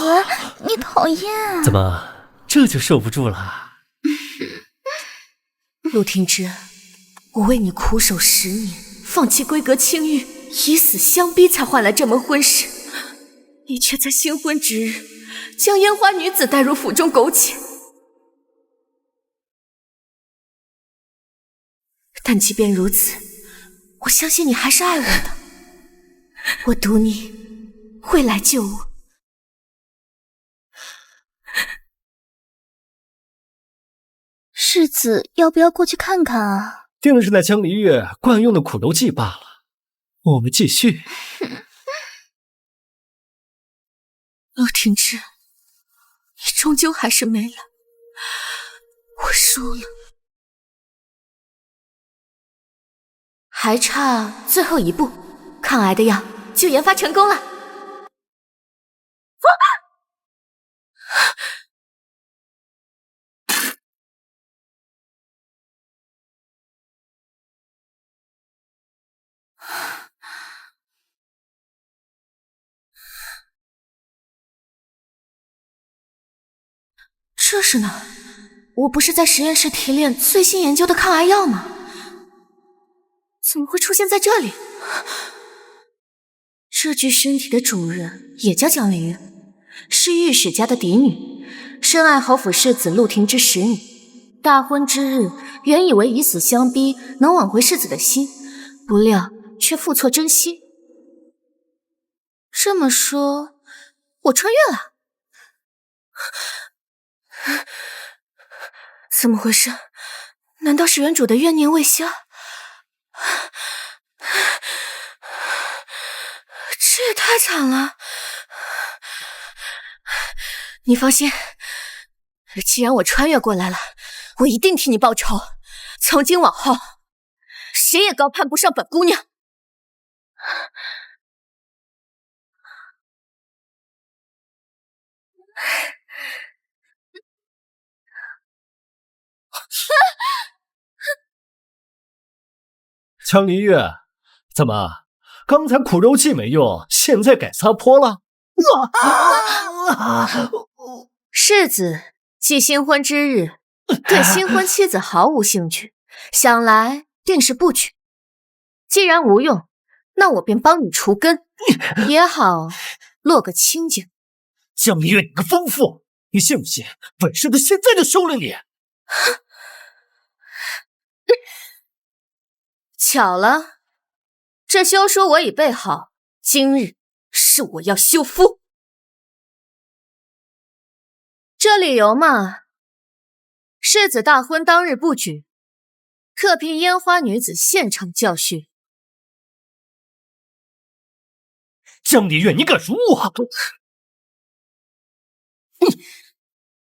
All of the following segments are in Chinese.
子，你讨厌！怎么这就受不住了？陆廷之，我为你苦守10年，放弃闺阁清誉，以死相逼，才换来这门婚事。你却在新婚之日，将烟花女子带入府中苟且。但即便如此，我相信你还是爱我的。我赌你会来救我。世子要不要过去看看啊？定是那江离月惯用的苦肉计罢了。我们继续。陆廷之，你终究还是没来，我输了。还差最后一步，抗癌的药就研发成功了。这是哪？我不是在实验室提炼最新研究的抗癌药吗？怎么会出现在这里？这具身体的主人也叫江离月，是御史家的嫡女，深爱侯府世子陆廷之10年。大婚之日，原以为以死相逼能挽回世子的心，不料却付错真心。这么说，我穿越了？怎么回事？难道是原主的怨念未消？这也太惨了！你放心，既然我穿越过来了，我一定替你报仇。从今往后，谁也高攀不上本姑娘。江离月，怎么刚才苦肉计没用，现在改撒泼了？世子系新婚之日，对新婚妻子毫无兴趣，想来定是不娶。既然无用，那我便帮你除根，也好落个清净。江离月，你个疯妇，你信不信本世子现在就休了你？巧了，这休书我已备好，今日是我要休夫。这理由嘛，世子大婚当日不举，特聘烟花女子现场教训。江离月，你敢辱我？你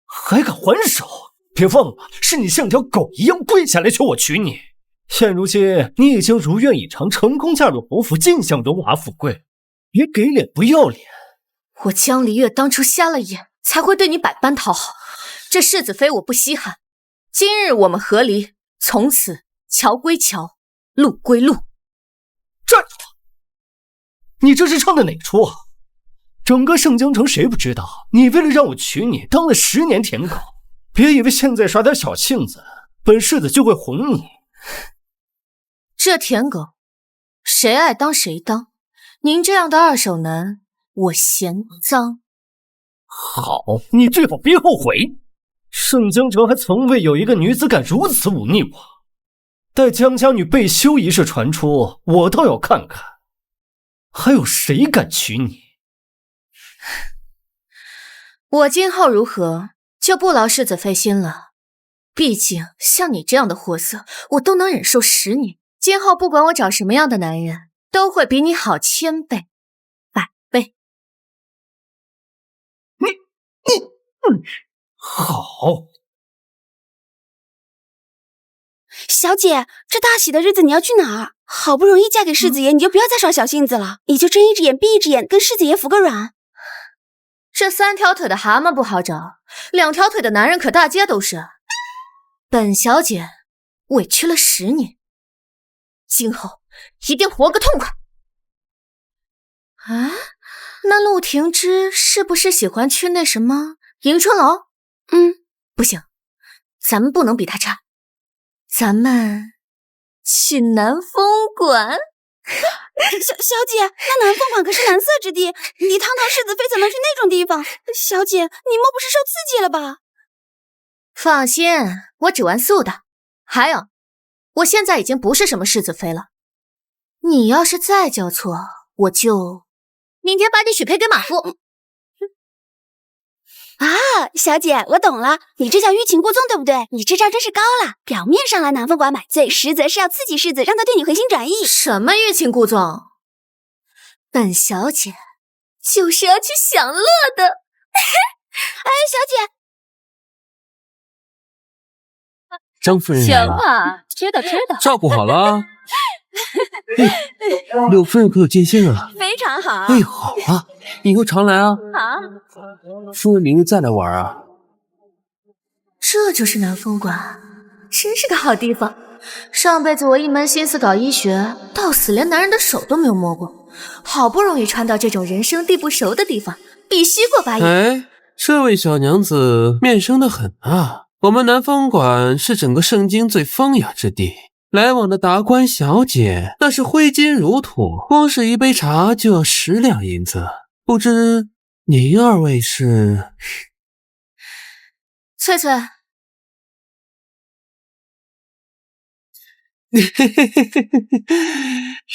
还敢还手？别忘了，是你像条狗一样跪下来求我娶你。现如今你已经如愿以偿，成功嫁入侯府，尽享荣华富贵，别给脸不要脸！我江离月当初瞎了眼，才会对你百般讨好。这世子妃我不稀罕，今日我们和离，从此桥归桥，路归路。站住！你这是唱的哪出啊？整个盛京城谁不知道你为了让我娶你，当了10年舔狗？别以为现在耍点小性子，本世子就会哄你。这舔狗，谁爱当谁当。您这样的二手男，我嫌脏。好，你最好别后悔。盛京城还从未有一个女子敢如此忤逆我。待江家女被休一事传出，我倒要看看，还有谁敢娶你。我今后如何，就不劳世子费心了。毕竟像你这样的货色，我都能忍受10年。今后不管我找什么样的男人，都会比你好1000倍、100倍。好。小姐，这大喜的日子你要去哪儿？好不容易嫁给世子爷，你就不要再耍小性子了，你就睁一只眼闭一只眼，跟世子爷服个软。这3条腿的蛤蟆不好找，2条腿的男人可大街都是。本小姐委屈了10年，今后一定活个痛快。啊，那陆廷之是不是喜欢去那什么迎春楼？不行，咱们不能比他差，咱们去南风馆。小姐，那南风馆可是蓝色之地，你堂堂世子妃怎能去那种地方？小姐，你莫不是受刺激了吧？放心，我只玩素的。还有，我现在已经不是什么世子妃了，你要是再叫错，我就明天把你许配给马父。啊，小姐，我懂了，你这叫欲擒故纵，对不对？你这招真是高了，表面上来南风馆买醉，实则是要刺激世子，让他对你回心转意。什么欲擒故纵？本小姐就是要去享乐的。哎，小姐，张夫人来了，行啊，知道。照顾好了啊。柳夫人可有见信啊？非常好。哎，好啊，以后常来啊。好，夫人明日再来玩啊。这就是南风馆，真是个好地方。上辈子我一门心思搞医学，到死连男人的手都没有摸过，好不容易穿到这种人生地不熟的地方，必须过把瘾。哎，这位小娘子面生得很啊。我们南风馆是整个圣经最风雅之地，来往的达官小姐那是挥金如土，光是一杯茶就要10两银子。不知您二位是？翠翠，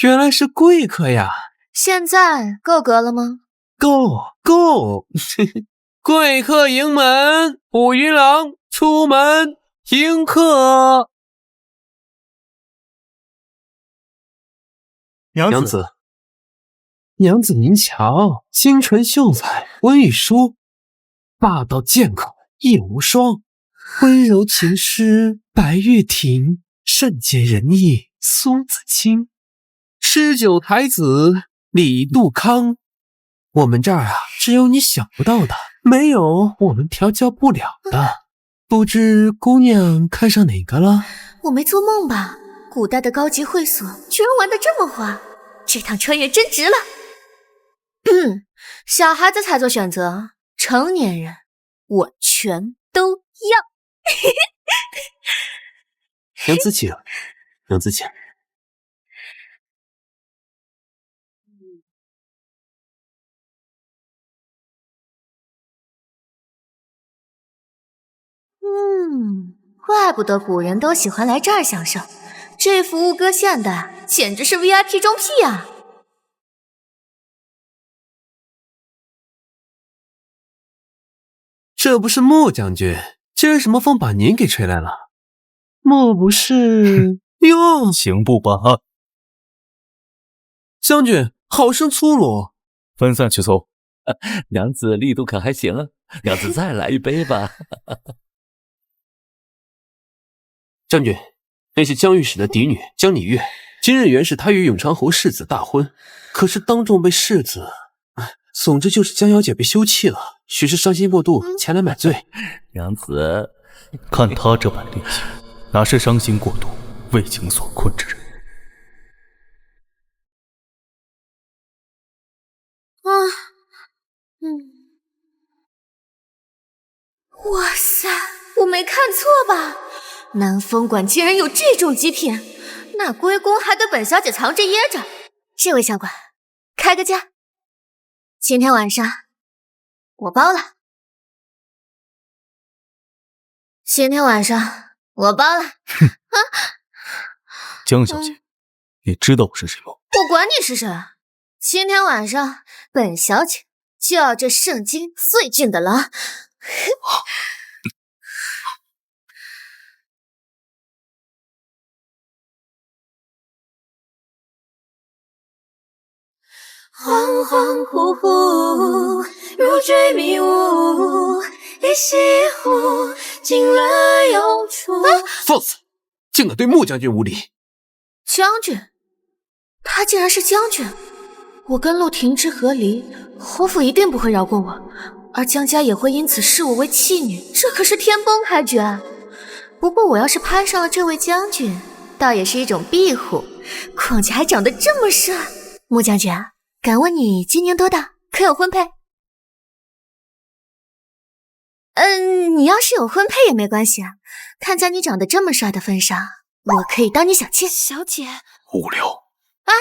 原来是贵客呀！现在够格了吗？够！贵客迎门，武云郎出门迎客。娘子您瞧，清纯秀才，文与书，霸道剑口一无双，温柔情诗白玉婷，善解人意苏子清，诗酒才子李杜康。我们这儿啊，只有你想不到的，没有我们调教不了的。不知姑娘看上哪个了？我没做梦吧？古代的高级会所居然玩得这么花，这趟穿越真值了。小孩子才做选择，成年人我全都要。娘子请。怪不得古人都喜欢来这儿享受，这服务搁现代简直是 VIP 中 P 啊！这不是穆将军，今儿什么风把您给吹来了？莫不是哟？刑部办案，将军好生粗鲁，分散去搜。娘子力度可还行啊？娘子再来一杯吧。将军，那是江御史的嫡女江拟月，今日原是她与永昌侯世子大婚，可是当众被世子，总之就是江小姐被休弃了，许是伤心过度，前来买醉。娘子，看他这般烈性，哪是伤心过度、为情所困之人？哇塞，我没看错吧？南风馆竟然有这种极品，那归公还得本小姐藏着掖着。这位小馆，开个价，今天晚上我包了。今天晚上我包了。江小姐，你知道我是谁吗？我管你是谁，今天晚上本小姐就要这圣经最俊的郎。恍恍惚惚，如坠迷雾，一西湖，惊了又出。放肆！竟敢对穆将军无礼！将军，他竟然是将军！我跟陆廷之和离，侯府一定不会饶过我，而江家也会因此视我为弃女，这可是天崩开局啊！不过我要是攀上了这位将军，倒也是一种庇护，况且还长得这么帅。穆将军，敢问你今年多大？可有婚配？你要是有婚配也没关系啊。看在你长得这么帅的份上，我可以当你小妾。小姐，无聊啊！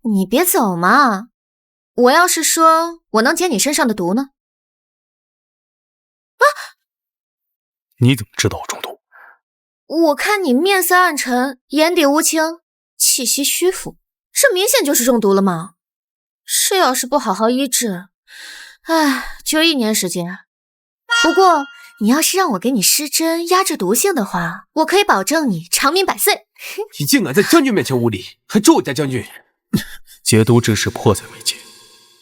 你别走嘛！我要是说我能解你身上的毒呢？啊！你怎么知道我中毒？我看你面色暗沉，眼底无情，气息虚浮，这明显就是中毒了嘛！这要是不好好医治，就1年时间。不过你要是让我给你施针压制毒性的话，我可以保证你长命百岁。你竟敢在将军面前无礼，还咒我家将军！解毒之事迫在眉睫，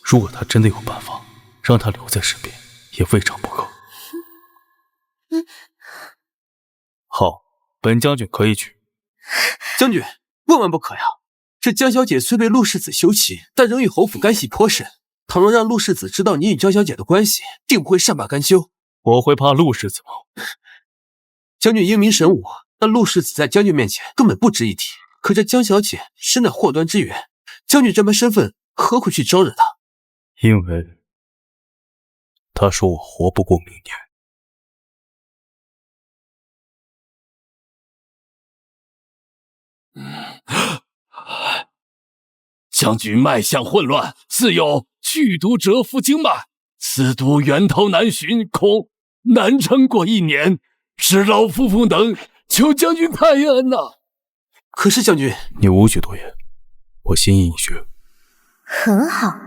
如果他真的有办法让他留在身边，也未尝不可。好，本将军可以去。将军，万万不可呀！这江小姐虽被陆世子休妻，但仍与侯府干系颇深。倘若让陆世子知道你与江小姐的关系，定不会善罢甘休。我会怕陆世子吗？将军英明神武，但陆世子在将军面前根本不值一提。可这江小姐实乃祸端之源，将军这般身份，何苦去招惹她？因为他说我活不过明年。将军脉象混乱，似有剧毒蛰伏经脉，此毒源头难寻，恐难撑过1年。使老夫妇等求将军派恩呐！可是将军，你无需多言，我心意已决。很好，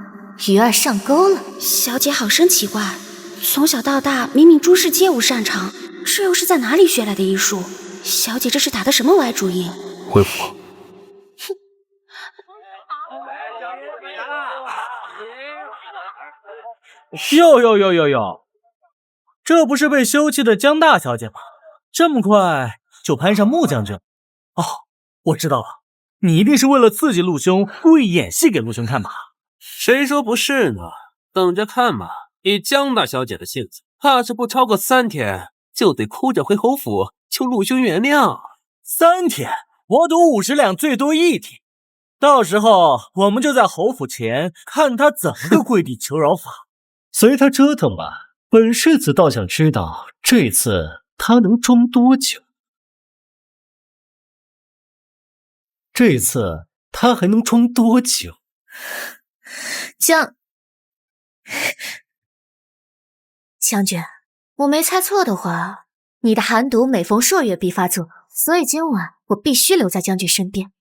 鱼儿上钩了。小姐好生奇怪，从小到大明明诸事皆无擅长，这又是在哪里学来的医术？小姐这是打的什么歪主意？回府吧。哟，这不是被休弃的江大小姐吗？这么快就攀上穆将军了？哦，我知道了，你一定是为了刺激陆兄，故意演戏给陆兄看吧？谁说不是呢？等着看嘛！以江大小姐的性子，怕是不超过3天就得哭着回侯府求陆兄原谅。3天，我赌50两，最多1天。到时候我们就在侯府前看他怎么个跪地求饶法。随他折腾吧。本世子倒想知道这次他能装多久。这次他还能装多久？将军，我没猜错的话，你的寒毒每逢朔月必发作，所以今晚我必须留在将军身边。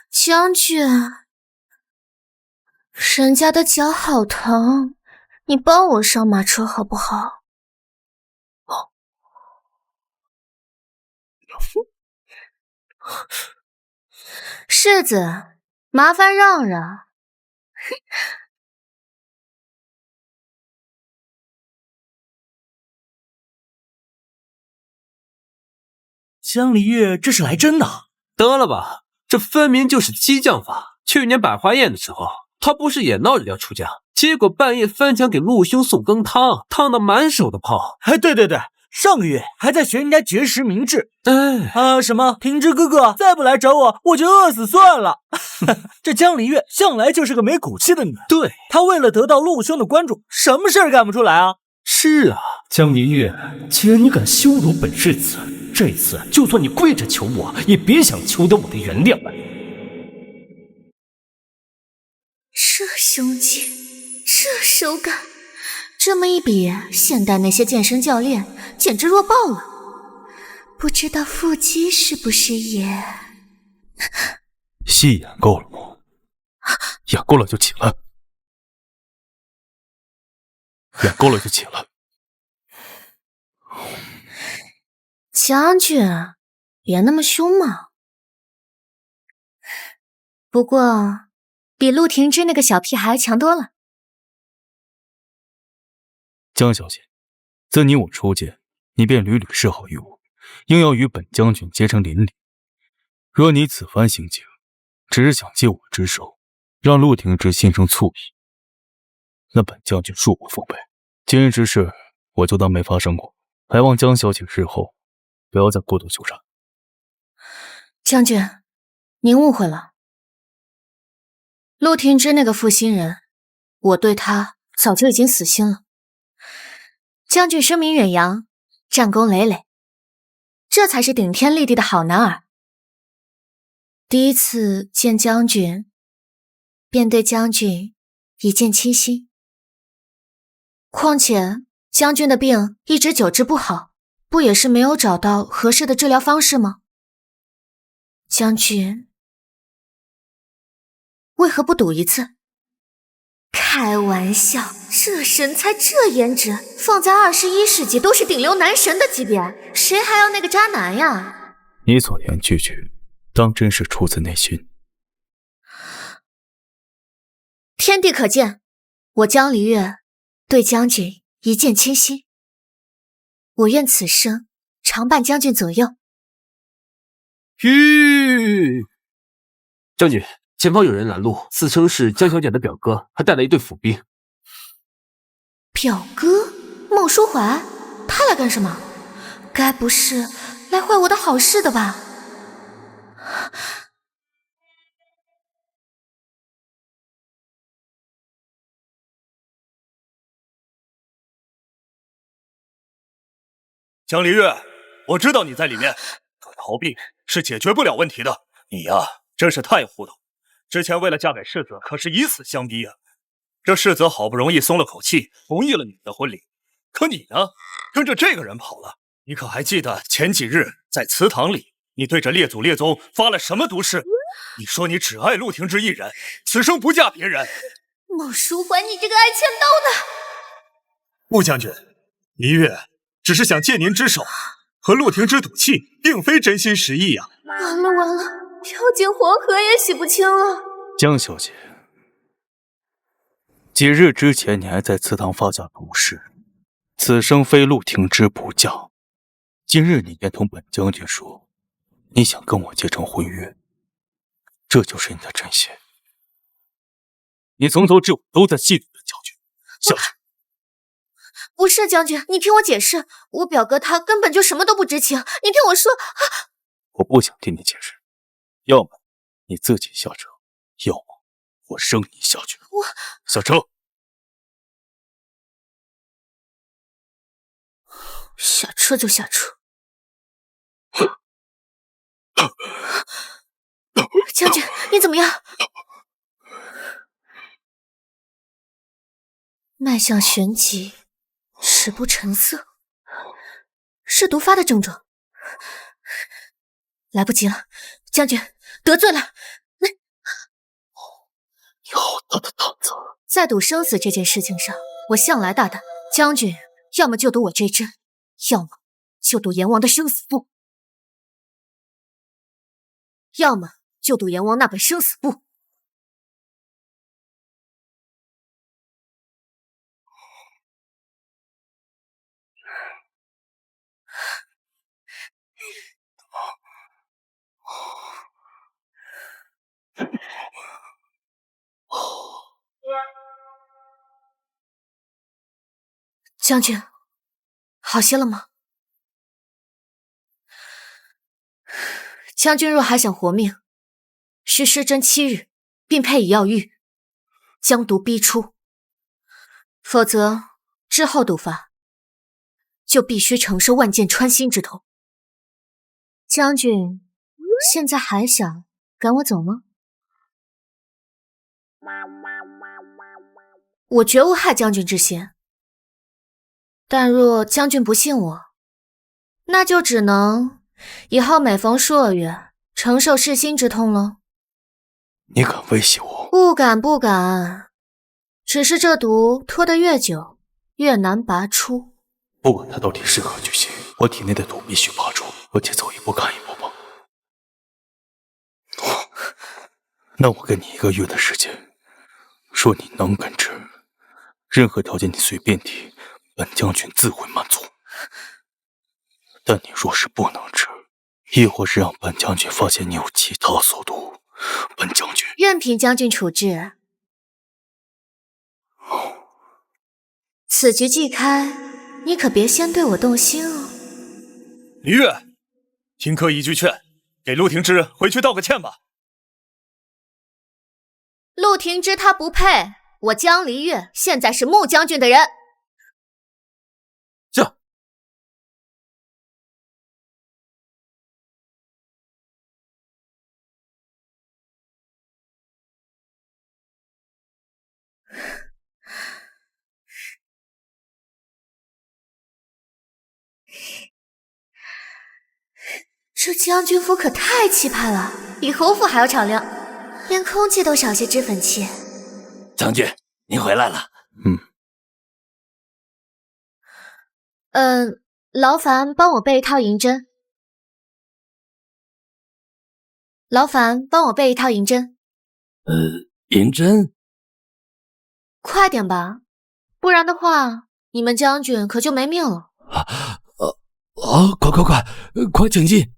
将军，人家的脚好疼，你帮我上马车好不好？世子，麻烦让让。江离月这是来真的？得了吧，这分明就是激将法。去年百花宴的时候，他不是也闹着要出江，结果半夜翻墙给陆兄送羹汤，烫得满手的泡。对，上个月还在学人家绝食明志。什么平之哥哥再不来找我，我就饿死算了。这江离月向来就是个没骨气的女人。对，她为了得到陆兄的关注，什么事儿干不出来啊？是啊，江离月，既然你敢羞辱本世子，这次就算你跪着求我，也别想求得我的原谅了。这胸襟，这手感，这么一比，现代那些健身教练简直弱爆了。不知道腹肌是不是也……戏演够了吗？演够了就起来，演够了就起来。将军，别那么凶嘛。不过，比陆廷之那个小屁孩强多了。江小姐，自你我初见，你便屡屡示好于我，应要与本将军结成邻里。若你此番行径，只是想借我之手，让陆廷之心生醋意，那本将军恕我奉陪。今日之事，我就当没发生过，还望江小姐日后不要再过度纠缠。将军，您误会了，陆廷之那个负心人，我对他早就已经死心了。将军声名远扬，战功累累，这才是顶天立地的好男儿。第一次见将军，便对将军一见倾心。况且将军的病一直久治不好，不也是没有找到合适的治疗方式吗？将军为何不赌一次？开玩笑，这身材这颜值，放在21世纪都是顶流男神的级别，谁还要那个渣男呀？你所言句句，当真是出自内心。天地可见，我江离月对将军一见倾心，我愿此生常伴将军左右。将军，前方有人拦路，自称是江小姐的表哥，还带了一队府兵。表哥孟书怀，他来干什么？该不是来坏我的好事的吧？江离月，我知道你在里面，可逃避是解决不了问题的。你呀，真是太糊涂！之前为了嫁给世子，可是以死相逼啊！这世子好不容易松了口气，同意了你们的婚礼，可你呢，跟着这个人跑了。你可还记得前几日在祠堂里，你对着列祖列宗发了什么毒誓？你说你只爱陆廷之一人，此生不嫁别人。孟书怀，你这个爱签到的！穆将军，离月只是想借您之手，和陆廷之赌气，并非真心实意呀。完了完了，跳进黄河也洗不清了。江小姐，几日之前你还在祠堂发下毒誓，此生非陆廷之不嫁。今日你便同本将军说，你想跟我结成婚约，这就是你的真心。你从头至尾都在嫉妒本将军，小姐。不是将军，你听我解释，我表哥他根本就什么都不知情，你听我说。我不想听你解释，要么你自己下车，要么我扔你下去。我下车。下车就下车。将军，你怎么样？脉象旋急，食不成色，是毒发的症状。来不及了，将军得罪了。你好大的胆子！在赌生死这件事情上，我向来大胆。将军要么就赌我这针，要么就赌阎王的生死簿，要么就赌阎王那本生死簿。将军，好些了吗？将军若还想活命，需施针7日，并配以药浴，将毒逼出。否则之后毒发，就必须承受万箭穿心之痛。将军现在还想赶我走吗？我绝无害将军之心。但若将军不信我，那就只能以后每逢朔月承受噬心之痛了。你敢威胁我？不敢不敢，只是这毒拖得越久，越难拔出。不管它到底是何居心，我体内的毒必须拔出，而且走一步看一步吧。那我给你1个月的时间，说你能根治，任何条件你随便提，本将军自会满足。但你若是不能治，亦或是让本将军发现你有其他所图，本将军任凭将军处置。此局既开，你可别先对我动心哦。离月，听科一句劝，给陆廷之回去道个歉吧。陆廷之他不配，我江离月现在是穆将军的人。这这将军府可太气派了，比侯府还要敞亮，连空气都少些脂粉气。将军，您回来了。劳烦帮我备一套银针。劳烦帮我备一套银针。银针？快点吧，不然的话，你们将军可就没命了。快请进。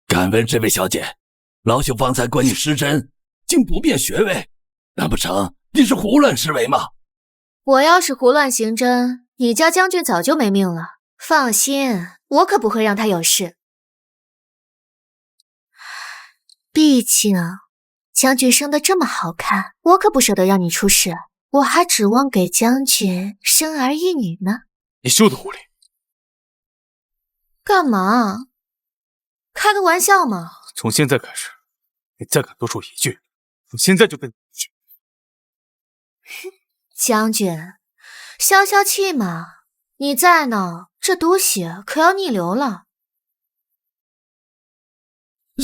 敢问这位小姐，老朽方才观你施针，竟不辨穴位，难不成你是胡乱施为吗？我要是胡乱行针，你家将军早就没命了。放心，我可不会让他有事。毕竟将军生得这么好看，我可不舍得让你出事，我还指望给将军生儿育女呢。你休得无礼！干嘛？开个玩笑嘛。从现在开始，你再敢多说一句，我现在就跟你去。将军，消消气嘛，你再闹，这毒血可要逆流了。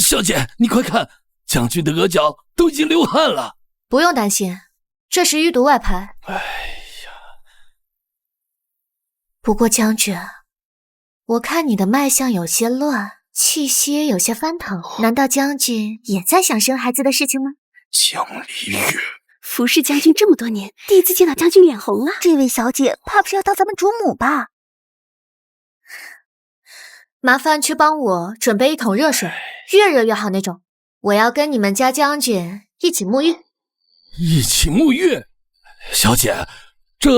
小姐，你快看，将军的额角都已经流汗了。不用担心，这是淤毒外排。哎呀，不过将军，我看你的脉象有些乱，气息有些翻腾，难道将军也在想生孩子的事情吗？江离月，服侍将军这么多年，第一次见到将军脸红啊！这位小姐怕不是要当咱们主母吧？麻烦去帮我准备一桶热水，越热越好那种。我要跟你们家将军一起沐浴。一起沐浴？小姐，这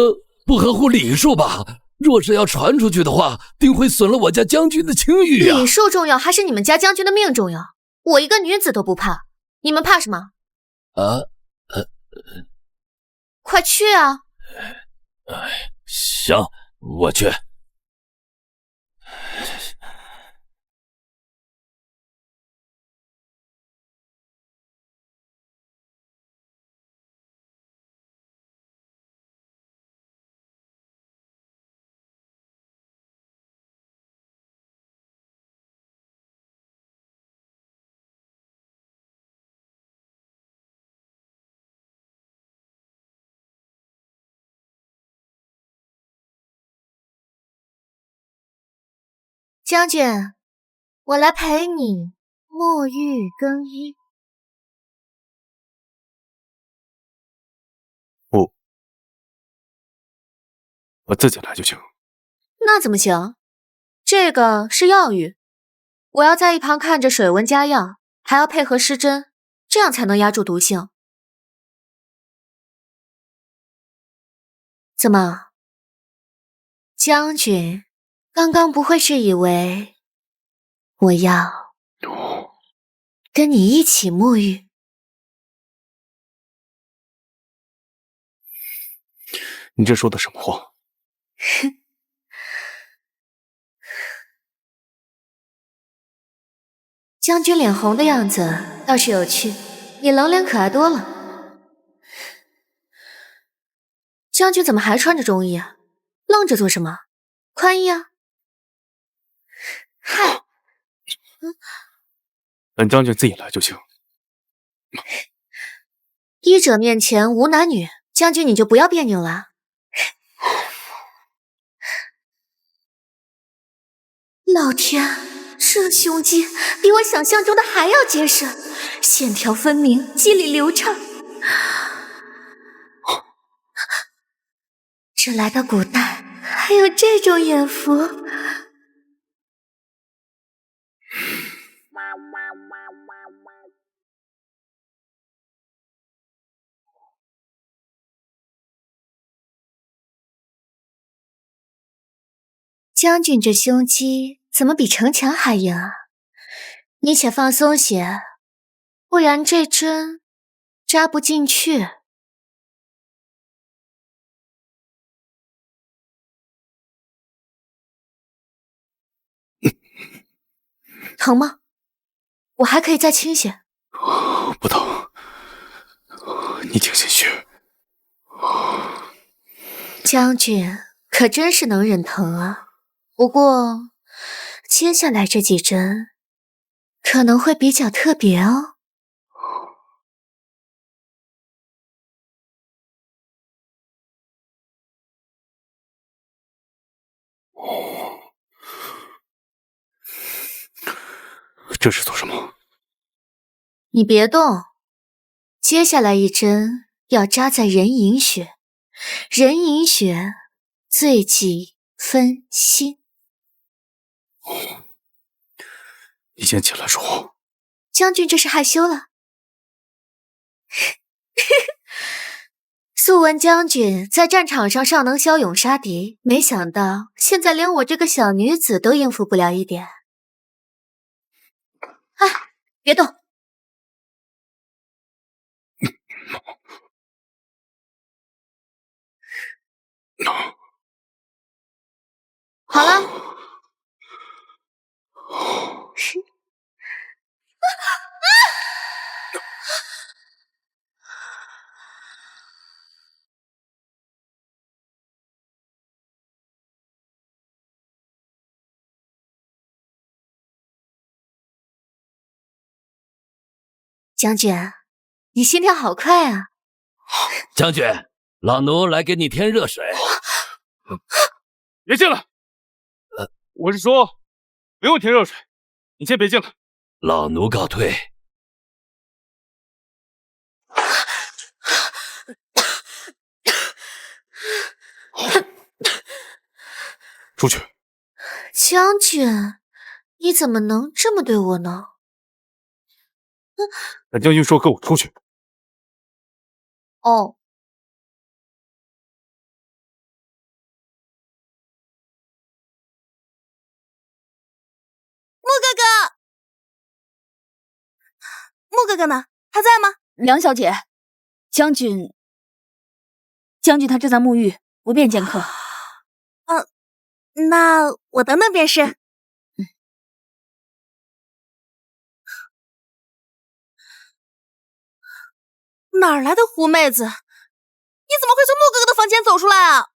不合乎礼数吧？若是要传出去的话，定会损了我家将军的清誉啊！礼数重要还是你们家将军的命重要？我一个女子都不怕，你们怕什么？快去啊！行，我去。将军，我来陪你沐浴更衣。不，我自己来就行。那怎么行？这个是药浴，我要在一旁看着水温加药，还要配合施针，这样才能压住毒性。怎么，将军刚刚不会是以为我要跟你一起沐浴？你这说的什么话？将军脸红的样子倒是有趣，比冷脸可爱多了。将军怎么还穿着中衣啊？愣着做什么？宽衣啊！嗨，本将军自己来就行。医者面前无男女，将军你就不要别扭了。老天，这胸肌比我想象中的还要结实，线条分明，肌理流畅。这来到古代，还有这种眼福。将军这胸肌怎么比城墙还硬啊？你且放松些，不然这针扎不进去。疼吗？我还可以再轻些。不疼，你请先去。将军可真是能忍疼啊，不过接下来这几针可能会比较特别哦。这是做什么？你别动，接下来一针要扎在人迎穴，人迎穴最忌分心。你先起来说。将军这是害羞了。素闻将军在战场上尚能骁勇杀敌，没想到现在连我这个小女子都应付不了一点。哎，别动。好了。将军，你心跳好快啊！将军，老奴来给你添热水。别进来！我是说，不用添热水，你先别进来。老奴告退。出去。将军，你怎么能这么对我呢？本将军说跟我出去。哦。穆哥哥呢？他在吗？梁小姐，将军他正在沐浴，不便见客。那我等等便是。哪儿来的狐妹子？你怎么会从穆哥哥的房间走出来啊？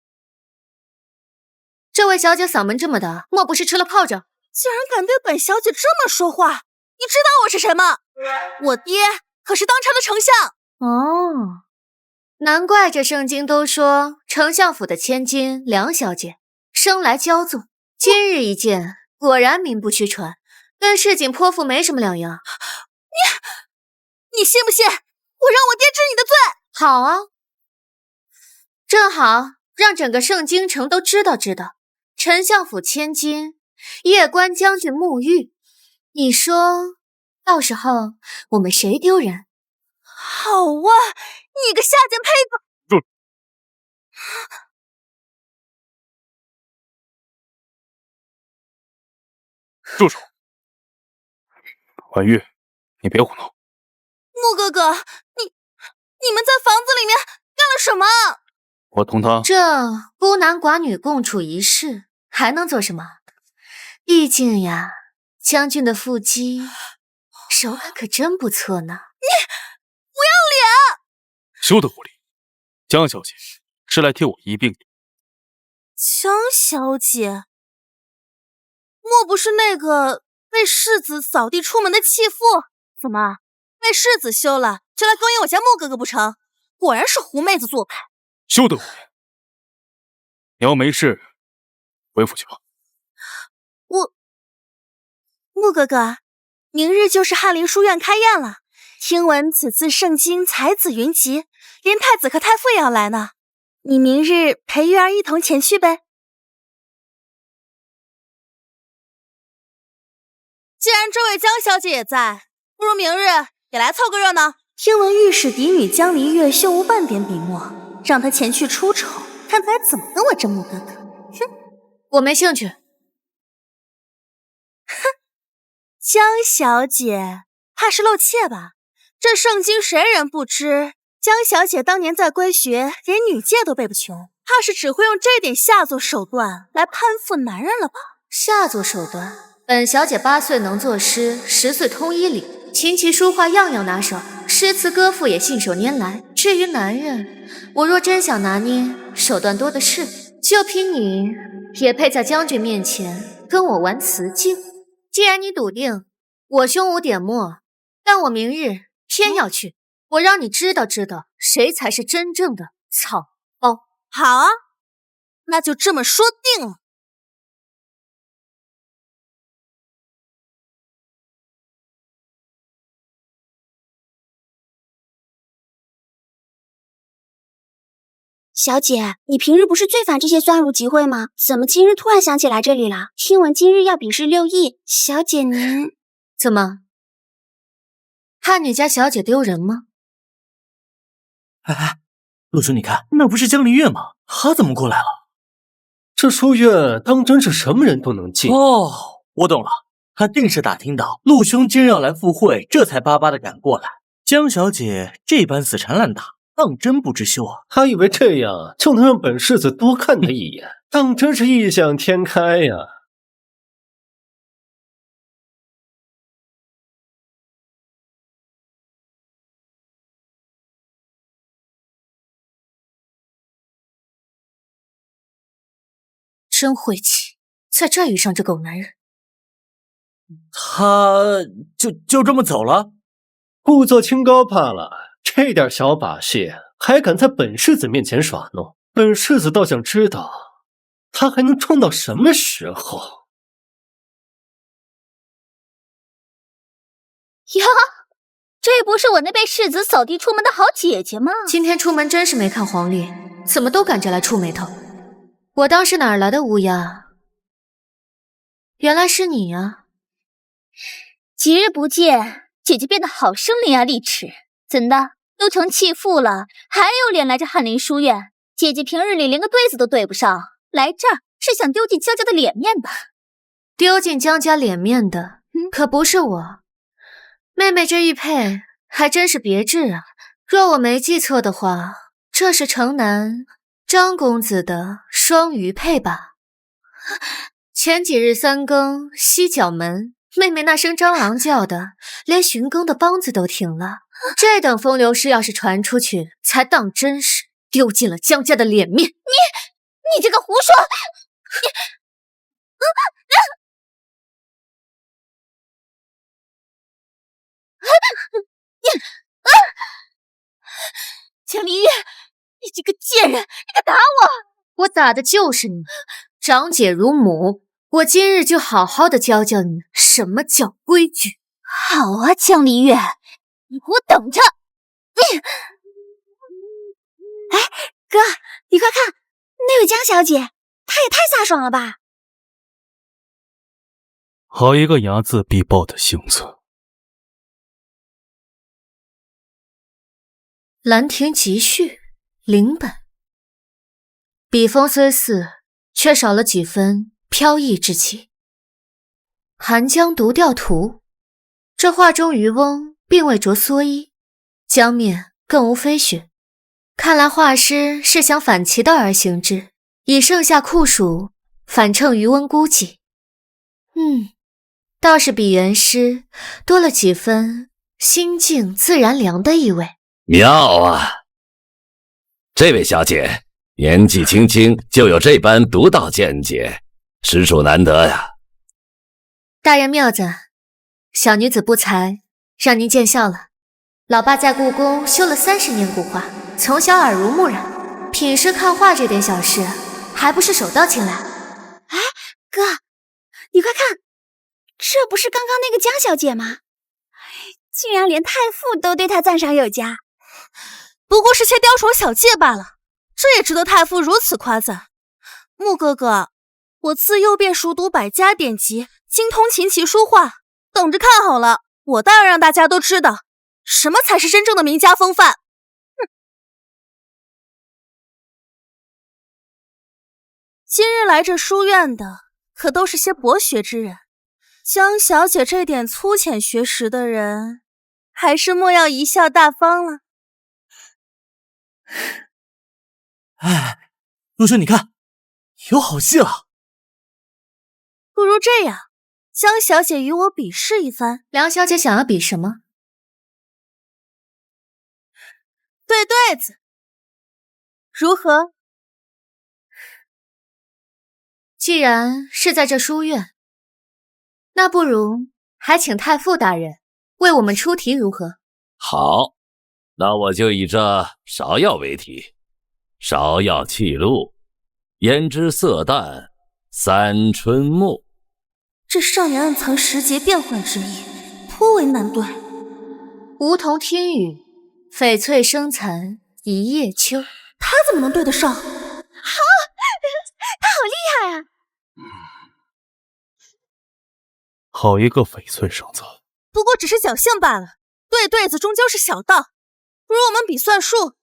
这位小姐嗓门这么大，莫不是吃了炮仗？竟然敢对本小姐这么说话！你知道我是谁吗？我爹可是当朝的丞相。哦，难怪这圣经都说丞相府的千金梁小姐生来骄纵，今日一见，果然名不虚传，跟市井泼妇没什么两样。你信不信？我让我爹治你的罪。好啊，正好让整个盛京城都知道，丞相府千金夜观将军沐浴，你说到时候我们谁丢人？好啊，你个下贱胚子！住手！婉玉，你别胡闹。穆哥哥，你们在房子里面干了什么？我同他这孤男寡女共处一室，还能做什么？毕竟呀，将军的腹肌手感可真不错呢。你不要脸！休得无礼！江小姐是来替我一并。江小姐，莫不是那个被世子扫地出门的弃妇？怎么被世子休了，就来勾引我家穆哥哥不成？果然是狐妹子做派。休得无言！你要没事，回府去吧。穆哥哥，明日就是翰林书院开宴了。听闻此次盛京才子云集，连太子和太傅也要来呢。你明日陪玉儿一同前去呗。既然这位江小姐也在，不如明日也来凑个热闹。听闻御史嫡女江离月秀无半点笔墨，让她前去出丑，看她还怎么跟我争穆哥哥。哼，我没兴趣。江小姐，怕是露怯吧？这圣经谁人不知？江小姐当年在归学，连女诫都背不穷，怕是只会用这点下作手段来攀附男人了吧？下作手段？本小姐8岁能作诗，10岁通医理，琴棋书画样样拿手，诗词歌赋也信手拈来。至于男人，我若真想拿捏，手段多的是。就凭你，也配在将军面前跟我玩雌竞？既然你笃定我胸无点墨，但我明日偏要去，我让你知道知道谁才是真正的草包。好啊，那就这么说定了。小姐，你平日不是最烦这些钻入集会吗？怎么今日突然想起来这里了？听闻今日要比试6艺，小姐您怎么怕你家小姐丢人吗？哎，陆兄，你看，那不是江离月吗？他怎么过来了？这书院当真是什么人都能进？哦，我懂了，他定是打听到陆兄今日要来赴会，这才巴巴的赶过来。江小姐这般死缠烂打，当真不知羞啊！他以为这样就能让本世子多看他一眼，当真是异想天开呀！真晦气，在这遇上这狗男人。他就这么走了？故作清高罢了，这点小把戏还敢在本世子面前耍弄，本世子倒想知道他还能装到什么时候。呀，这不是我那被世子扫地出门的好姐姐吗？今天出门真是没看黄历，怎么都赶着来触眉头。我当是哪儿来的乌鸦，原来是你啊！几日不见，姐姐变得好生伶牙俐齿，怎的都成弃妇了，还有脸来这翰林书院？姐姐平日里连个对子都对不上，来这儿是想丢尽江家的脸面吧？丢尽江家脸面的，可不是我。妹妹这玉佩还真是别致啊！若我没记错的话，这是城南张公子的双鱼佩吧？前几日3更西角门，妹妹那声张郎叫的，连巡更的梆子都停了。这等风流事要是传出去，才当真是丢尽了江家的脸面。你这个胡说！江离月，你这个贱人，你敢打我！我打的就是你，长姐如母，我今日就好好的教教你什么叫规矩。好啊，江离月，你给我等着！哎，哥，你快看，那位江小姐，她也太飒爽了吧！好一个睚眦必报的性子。兰亭集序0本，笔锋虽似，却少了几分飘逸之气。寒江独钓图，这画中渔翁并未着蓑衣，江面更无飞雪，看来画师是想反其道而行之，以盛夏酷暑反衬余温孤寂。倒是比原诗多了几分心静自然凉的意味。妙啊！这位小姐年纪轻轻就有这般独到见解，实属难得呀。大人妙赞，小女子不才，让您见笑了。老爸在故宫修了30年古画，从小耳濡目染，品诗看画这点小事，还不是手到擒来。哎，哥，你快看，这不是刚刚那个江小姐吗？竟然连太傅都对她赞赏有加。不过是些雕虫小技罢了，这也值得太傅如此夸赞。穆哥哥，我自幼便熟读百家典籍，精通琴棋书画，等着看好了，我当然让大家都知道什么才是真正的名家风范。今日来这书院的可都是些博学之人，江小姐这点粗浅学识的人，还是莫要贻笑大方了。哎，陆兄，你看，有好戏了。不如这样，江小姐与我比试一番。梁小姐想要比什么？对对子，如何？既然是在这书院，那不如还请太傅大人为我们出题如何？好，那我就以这芍药为题。芍药气露，胭脂色淡，三春木。这少年暗藏时节变幻之意，颇为难对。梧桐听雨，翡翠生残一叶秋。他怎么能对得上？好，他好厉害啊！好一个翡翠生残！不过只是侥幸罢了。对对子终究是小道，不如我们比算术，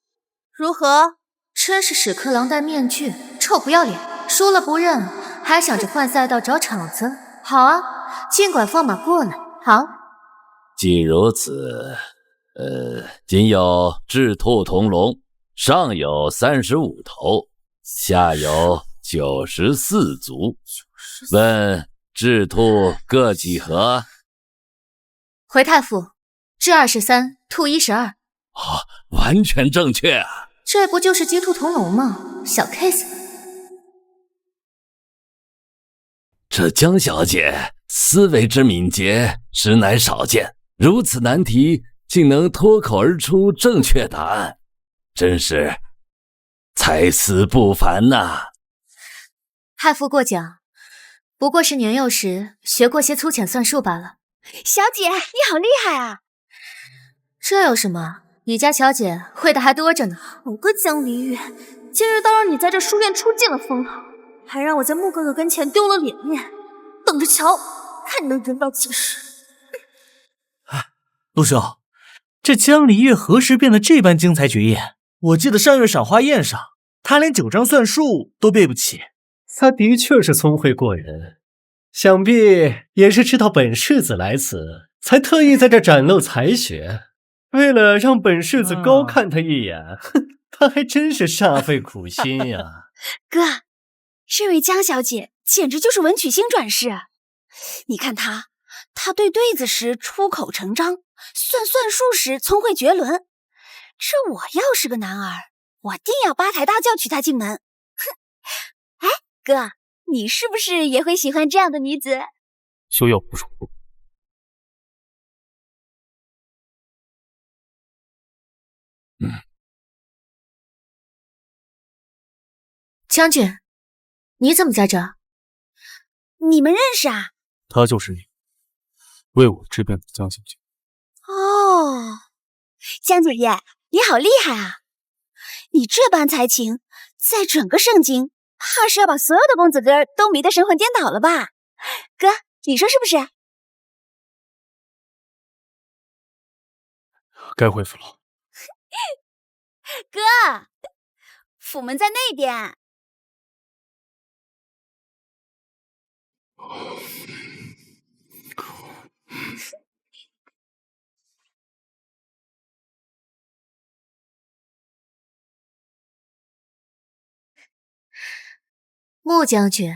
如何？真是屎壳郎戴面具，臭不要脸！输了不认，还想着换赛道找场子。好啊，尽管放马过来。好，既如此，仅有赤兔同笼，上有35头，下有94足。问赤兔各几何？回太傅，雉23，兔12。完全正确啊！这不就是鸡兔同笼吗？小 case。这江小姐思维之敏捷，实乃少见。如此难题，竟能脱口而出正确答案，真是才思不凡呐！太傅过奖，不过是年幼时学过些粗浅算术罢了。小姐，你好厉害啊！这有什么？你家小姐会的还多着呢。好个江离月，今日倒让你在这书院出尽了风头，还让我在穆哥哥跟前丢了脸面。等着瞧，看你能人到几时！陆兄，这江离月何时变得这般精才绝艳？我记得上月赏花宴上，他连9章算术都背不起。他的确是聪慧过人，想必也是知道本世子来此，才特意在这展露才学。为了让本世子高看他一眼，他还真是煞费苦心呀。哥，这位江小姐简直就是文曲星转世。你看她对对子时出口成章，算术时聪慧绝伦。这我要是个男儿，我定要8抬大轿娶她进门。哼！哎，哥，你是不是也会喜欢这样的女子？休要胡说！将军，你怎么在这？你们认识啊？她就是你为我治病的江小姐。哦，江姐姐，你好厉害啊！你这般才情，在整个圣经，怕是要把所有的公子哥都迷得神魂颠倒了吧？哥，你说是不是？该恢复了。哥，府门在那边。穆将军，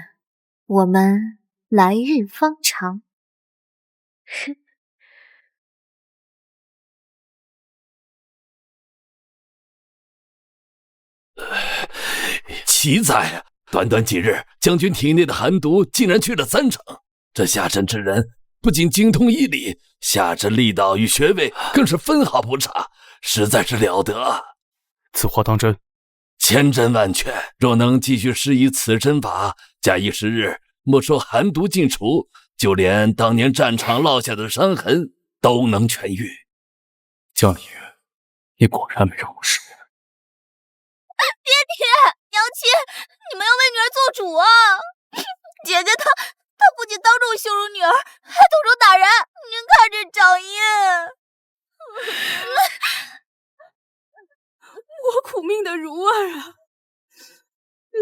我们来日方长。奇哉啊！短短几日，将军体内的寒毒竟然去了3成。这下阵之人不仅精通医理，下针力道与穴位更是分毫不差，实在是了得。此话当真？千真万确。若能继续施以此针法，假以时日，莫说寒毒尽除，就连当年战场落下的伤痕都能痊愈。江离月，你果然没让我失望。爹，娘亲，你们要为女儿做主啊！姐姐她不仅当众羞辱女儿，还动手打人，您看这掌印。我苦命的如儿啊，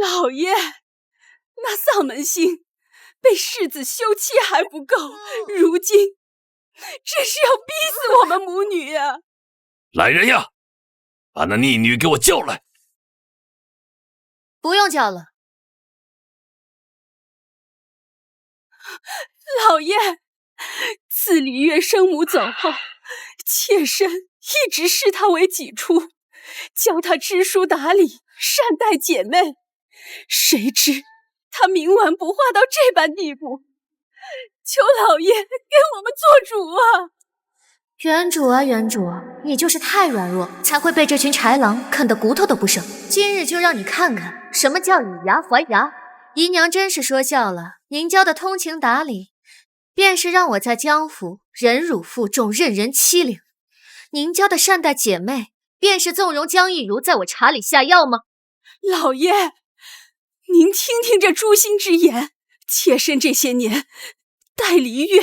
老爷，那丧门星被世子休妻还不够，如今这是要逼死我们母女啊！来人呀，把那逆女给我叫来！不用叫了。老爷，自李月生母走后，妾身一直视她为己出，教她知书达理，善待姐妹。谁知她冥顽不化到这般地步，求老爷给我们做主啊！原主啊，原主，你就是太软弱，才会被这群豺狼啃得骨头都不剩。今日就让你看看什么叫以牙还牙。姨娘真是说笑了，您教的通情达理，便是让我在江府忍辱负重，任人欺凌；您教的善待姐妹，便是纵容江一如在我茶里下药吗？老爷，您听听这诛心之言，妾身这些年待黎月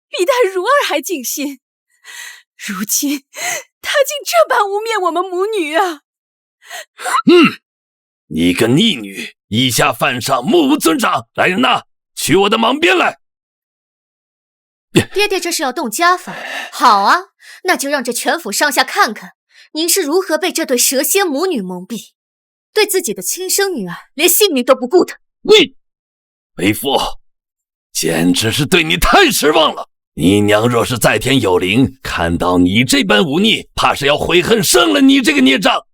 比待如儿还尽心，如今他竟这般污蔑我们母女啊！你个逆女，以下犯上，目无尊长！来人呐，取我的蟒鞭来！爹爹这是要动家法？好啊，那就让这全府上下看看，您是如何被这对蛇蝎母女蒙蔽，对自己的亲生女儿连性命都不顾的。你，为父，简直是对你太失望了！你娘若是在天有灵，看到你这般忤逆，怕是要悔恨生了你这个孽障。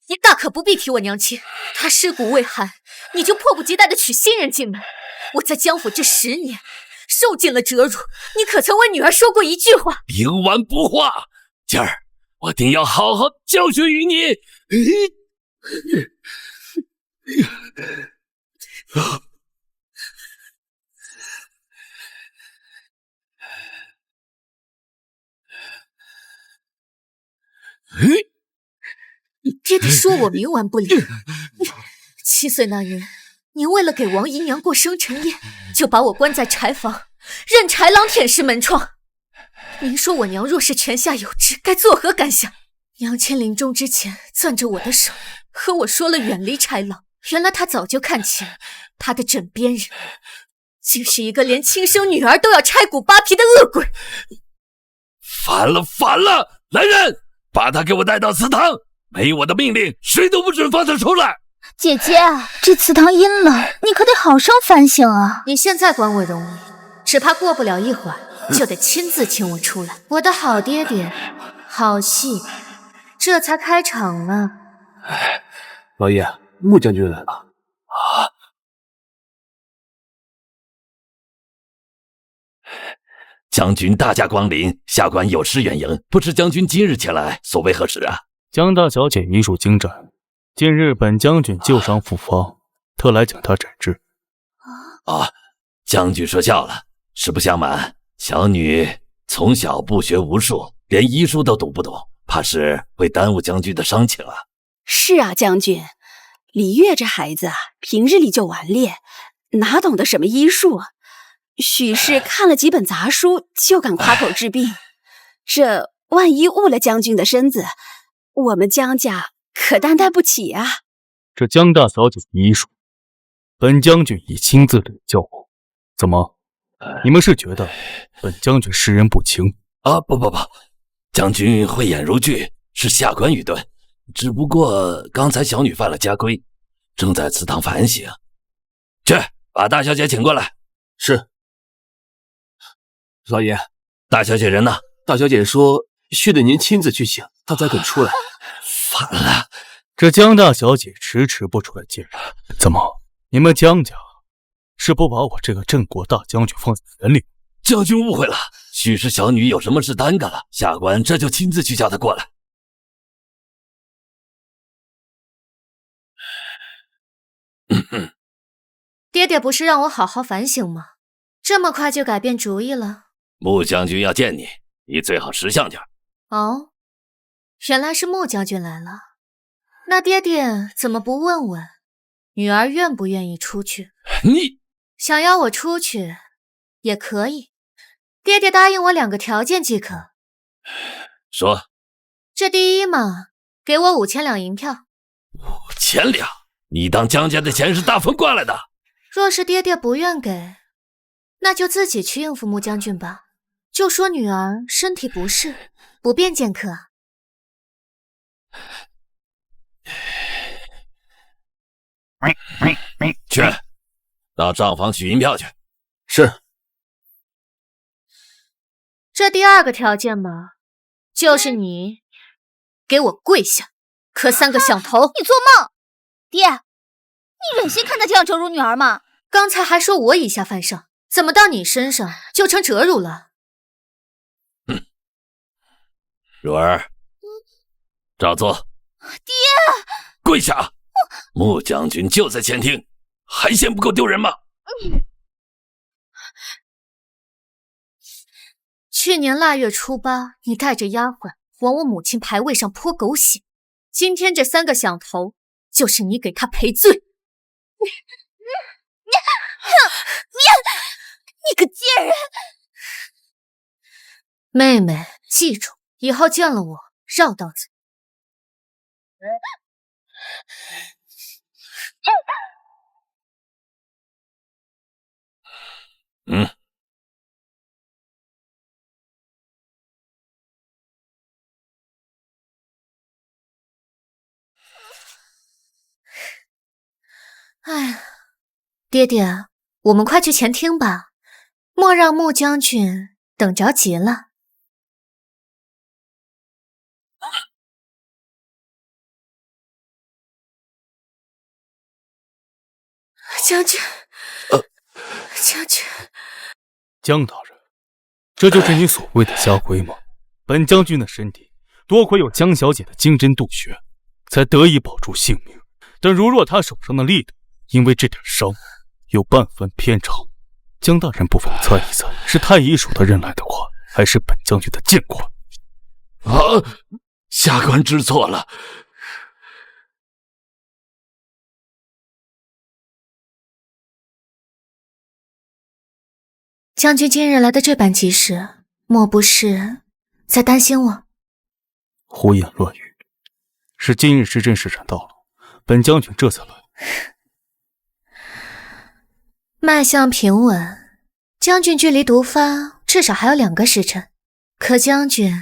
您大可不必提我娘亲，她尸骨未寒，你就迫不及待地娶新人进门。我在江府这10年，受尽了折辱，你可曾为女儿说过一句话？冥顽不化，今儿我定要好好教训于你！爹爹说我冥顽不灵。7岁那年，您为了给王姨娘过生辰宴，就把我关在柴房，任豺狼舔舐门窗。您说我娘若是泉下有知，该作何感想？娘亲临终之前攥着我的手，和我说了远离豺狼。原来她早就看清她的枕边人，竟是一个连亲生女儿都要拆骨扒皮的恶鬼。反了，反了！来人，把他给我带到祠堂，没我的命令，谁都不准放他出来。姐姐，这祠堂阴了，你可得好生反省啊！你现在管我容易，只怕过不了一会儿就得亲自请我出来。我的好爹爹，好戏这才开场呢。老爷，穆将军来了。将军大驾光临，下官有失远迎，不知将军今日前来所为何事啊？江大小姐医术精湛，近日本将军旧伤复发，特来将她诊治。将军说笑了，实不相瞒，小女从小不学无术，连医书都读不懂，怕是会耽误将军的伤情啊。是啊，将军，李月这孩子啊，平日里就顽劣，哪懂得什么医术啊？许是看了几本杂书就敢夸口治病，这万一误了将军的身子，我们江家可担待不起啊！这江大小姐的医术，本将军已亲自领教过。怎么，你们是觉得本将军识人不清？不，将军慧眼如炬，是下官愚钝。只不过刚才小女犯了家规，正在祠堂反省。去，把大小姐请过来。是。老爷，大小姐人呢？大小姐说需得您亲自去请，她才肯出来。反了，这江大小姐迟迟不出来见人，怎么你们江家是不把我这个镇国大将军放在眼里？将军误会了，许是小女有什么事耽搁了，下官这就亲自去叫她过来。爹爹不是让我好好反省吗？这么快就改变主意了？穆将军要见你，你最好识相点。哦，原来是穆将军来了。那爹爹怎么不问问女儿愿不愿意出去？你想要我出去也可以，爹爹答应我2个条件即可。说。这第一嘛，给我5000两银票。5000两？你当江家的钱是大风刮来的？若是爹爹不愿给，那就自己去应付穆将军吧，就说女儿身体不适，不便见客。去，到账房取银票去。是。这第二个条件嘛，就是你给我跪下，磕3个响头。你做梦！爹，你忍心看她这样折辱女儿吗？刚才还说我以下犯上，怎么到你身上就成折辱了？如儿，照做。爹，跪下！穆将军就在前厅，还嫌不够丢人吗？去年腊月初8，你带着丫鬟往我母亲牌位上泼狗血，今天这3个响头，就是你给她赔罪。你个贱人！妹妹，记住，以后见了我绕道走。哎呀，爹爹，我们快去前厅吧，莫让穆将军等着急了。将军，将军，江大人，这就是你所谓的家规吗？本将军的身体多亏有江小姐的金针渡穴，才得以保住性命。但如若他手上的力道因为这点伤有半分偏差，江大人不妨猜一猜，是太医手的人来得快，还是本将军的剑快？下官知错了。将军今日来的这般及时，莫不是在担心我？胡言乱语，是今日时针时辰到了，本将军这才来。脉象平稳，将军距离毒发至少还有2个时辰，可将军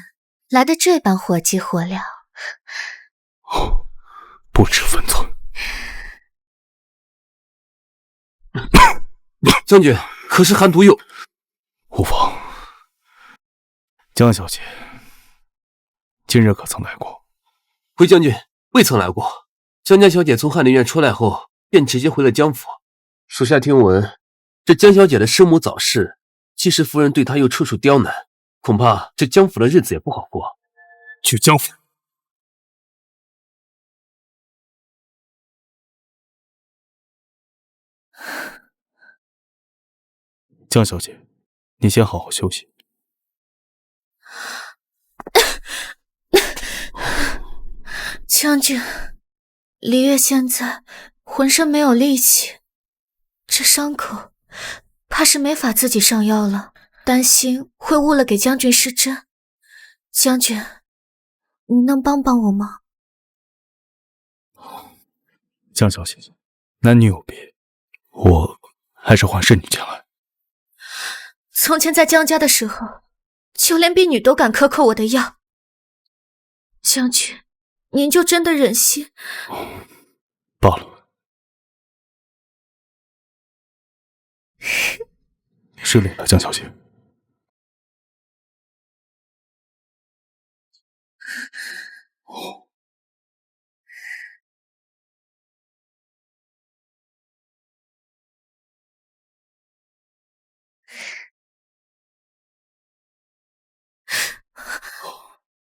来的这般火急火燎，不知分寸。将军，可是寒毒有？无妨。江小姐今日可曾来过？回将军，未曾来过。江家小姐从翰林院出来后，便直接回了江府。属下听闻，这江小姐的生母早逝，季氏夫人对她又处处刁难，恐怕这江府的日子也不好过。去江府？江小姐，你先好好休息。将军，离月现在浑身没有力气，这伤口怕是没法自己上药了，担心会误了给将军施针。将军，你能帮帮我吗？江小姐，男女有别，我还是还是你前来。从前在江家的时候，就连婢女都敢克扣我的药。将军，您就真的忍心？罢了。失礼了，江小姐。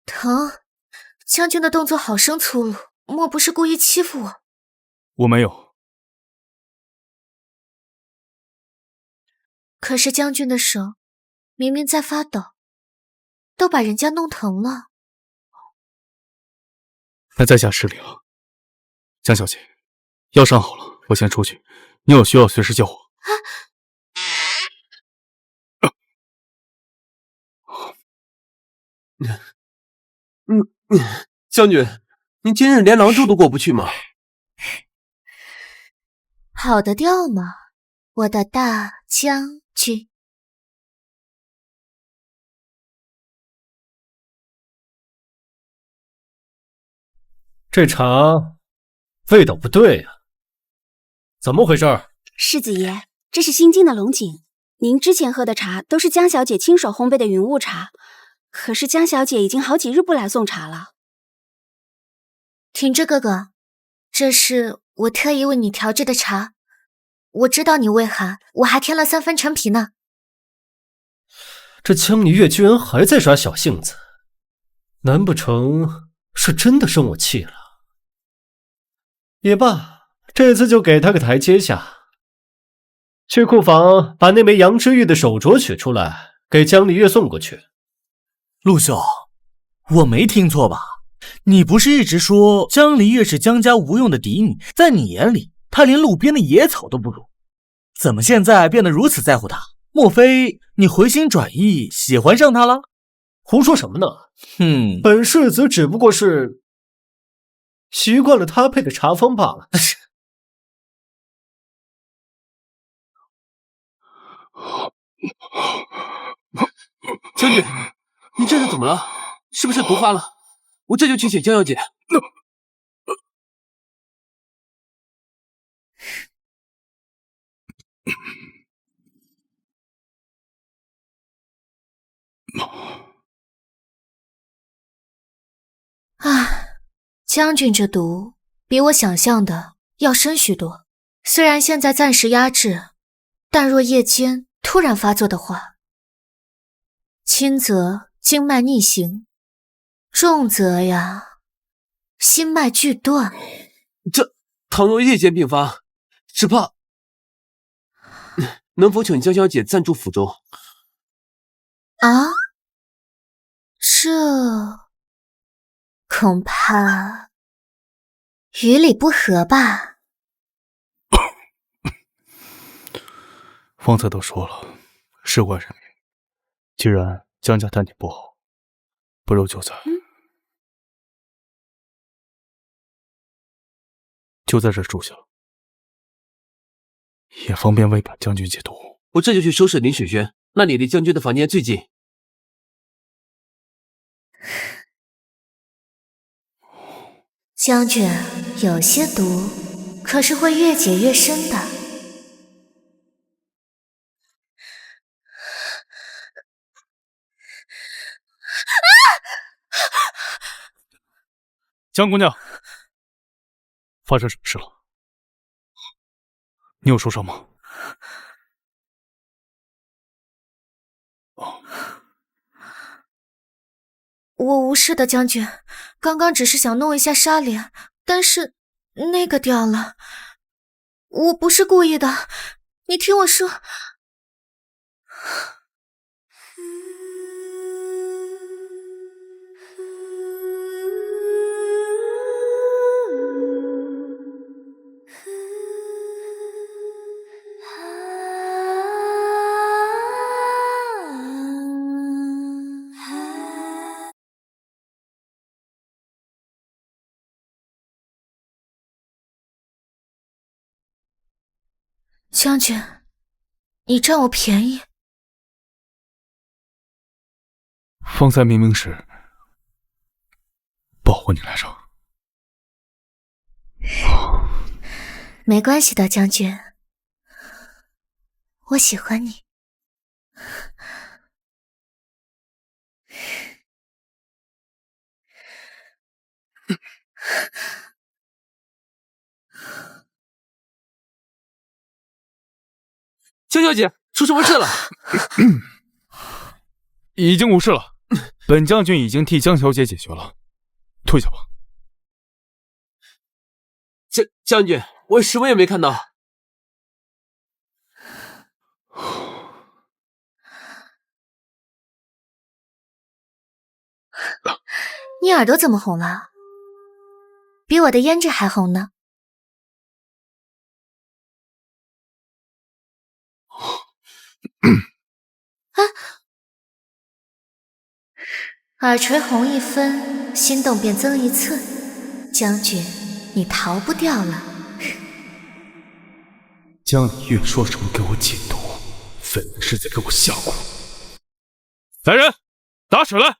疼，将军的动作好生粗鲁，莫不是故意欺负我？我没有。可是将军的手明明在发抖，都把人家弄疼了。那在下失礼了。江小姐，药伤好了，我先出去，你有需要随时叫我。将军，您今日连廊柱都过不去吗？跑得掉吗，我的大将军？这茶味道不对呀，怎么回事？世子爷，这是新进的龙井，您之前喝的茶都是江小姐亲手烘焙的云雾茶，可是江小姐已经好几日不来送茶了。挺之哥哥，这是我特意为你调制的茶，我知道你胃寒，我还添了3分陈皮呢。这江离月居然还在耍小性子，难不成是真的生我气了？也罢，这次就给他个台阶下。去库房把那枚杨之玉的手镯取出来，给江离月送过去。陆兄，我没听错吧？你不是一直说江离月是江家无用的嫡女，在你眼里她连路边的野草都不如，怎么现在变得如此在乎她？莫非你回心转意喜欢上她了？胡说什么呢？本世子只不过是习惯了他配的茶风罢了。将军，你这是怎么了？是不是毒发了？我这就去请江小姐。啊，将军这毒比我想象的要深许多。虽然现在暂时压制，但若夜间突然发作的话，轻则经脉逆行，重则呀，心脉俱断。这倘若夜间病发，只怕……能否请江小姐暂住府中？啊？这恐怕于理不合吧？方才都说了，事关人命，既然江家谈点不好，不如就在这住下，也方便为本将军解毒。我这就去收拾林雪轩，那里离将军的房间最近。将军，有些毒可是会越解越深的。江姑娘，发生什么事了？你有受伤吗？我无事的，将军。刚刚只是想弄一下纱帘，但是那个掉了。我不是故意的，你听我说。将军，你占我便宜。方才明明是保护你来着。没关系的，将军，我喜欢你。江小姐，出什么事了？已经无事了，本将军已经替江小姐解决了，退下吧。将军，我什么也没看到。你耳朵怎么红了？比我的胭脂还红呢。啊！耳垂红1分，心动便增1寸。将军，你逃不掉了。江离月说什么给我解毒，分明是在给我下蛊。来人，打水来！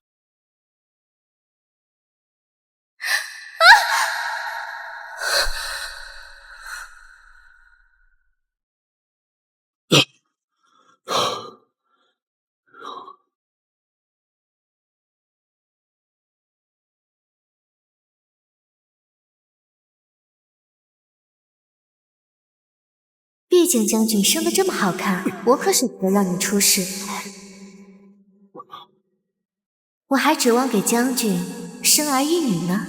毕竟将军生得这么好看，我可舍不得让你出事。我还指望给将军生儿育女呢。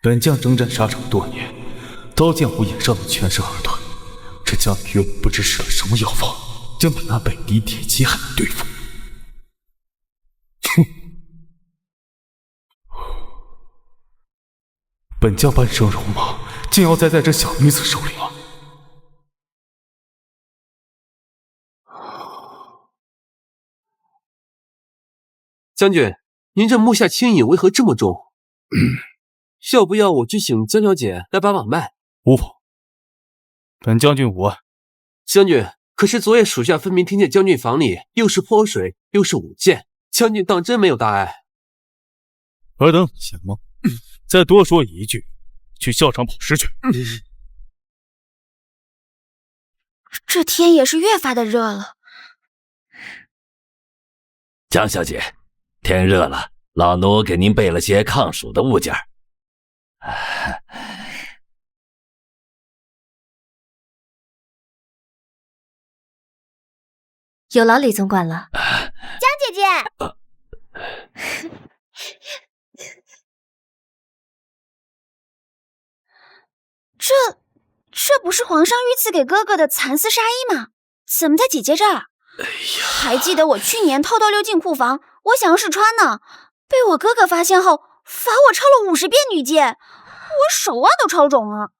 本将征战沙场多年，刀剑无眼上的全身而退，这江宇不知使了什么药方，将本那北狄铁骑还能对付。哼！本将半生戎马，竟要栽在这小女子手里吗？将军，您这目下轻饮为何这么重？要不要我去请江小姐来把把脉？无妨，本将军无碍。将军，可是昨夜属下分明听见将军房里又是泼水又是舞剑，将军当真没有大碍？尔等想吗？再多说一句，去校场跑尸去。这天也是越发的热了。江小姐，天热了，老奴给您备了些抗暑的物件。有劳李总管了。江姐姐，这不是皇上御赐给哥哥的蚕丝纱衣吗？怎么在姐姐这儿？还记得我去年偷溜进库房，我想要试穿呢，被我哥哥发现后罚我抄了50遍女戒，我手腕都抄肿了。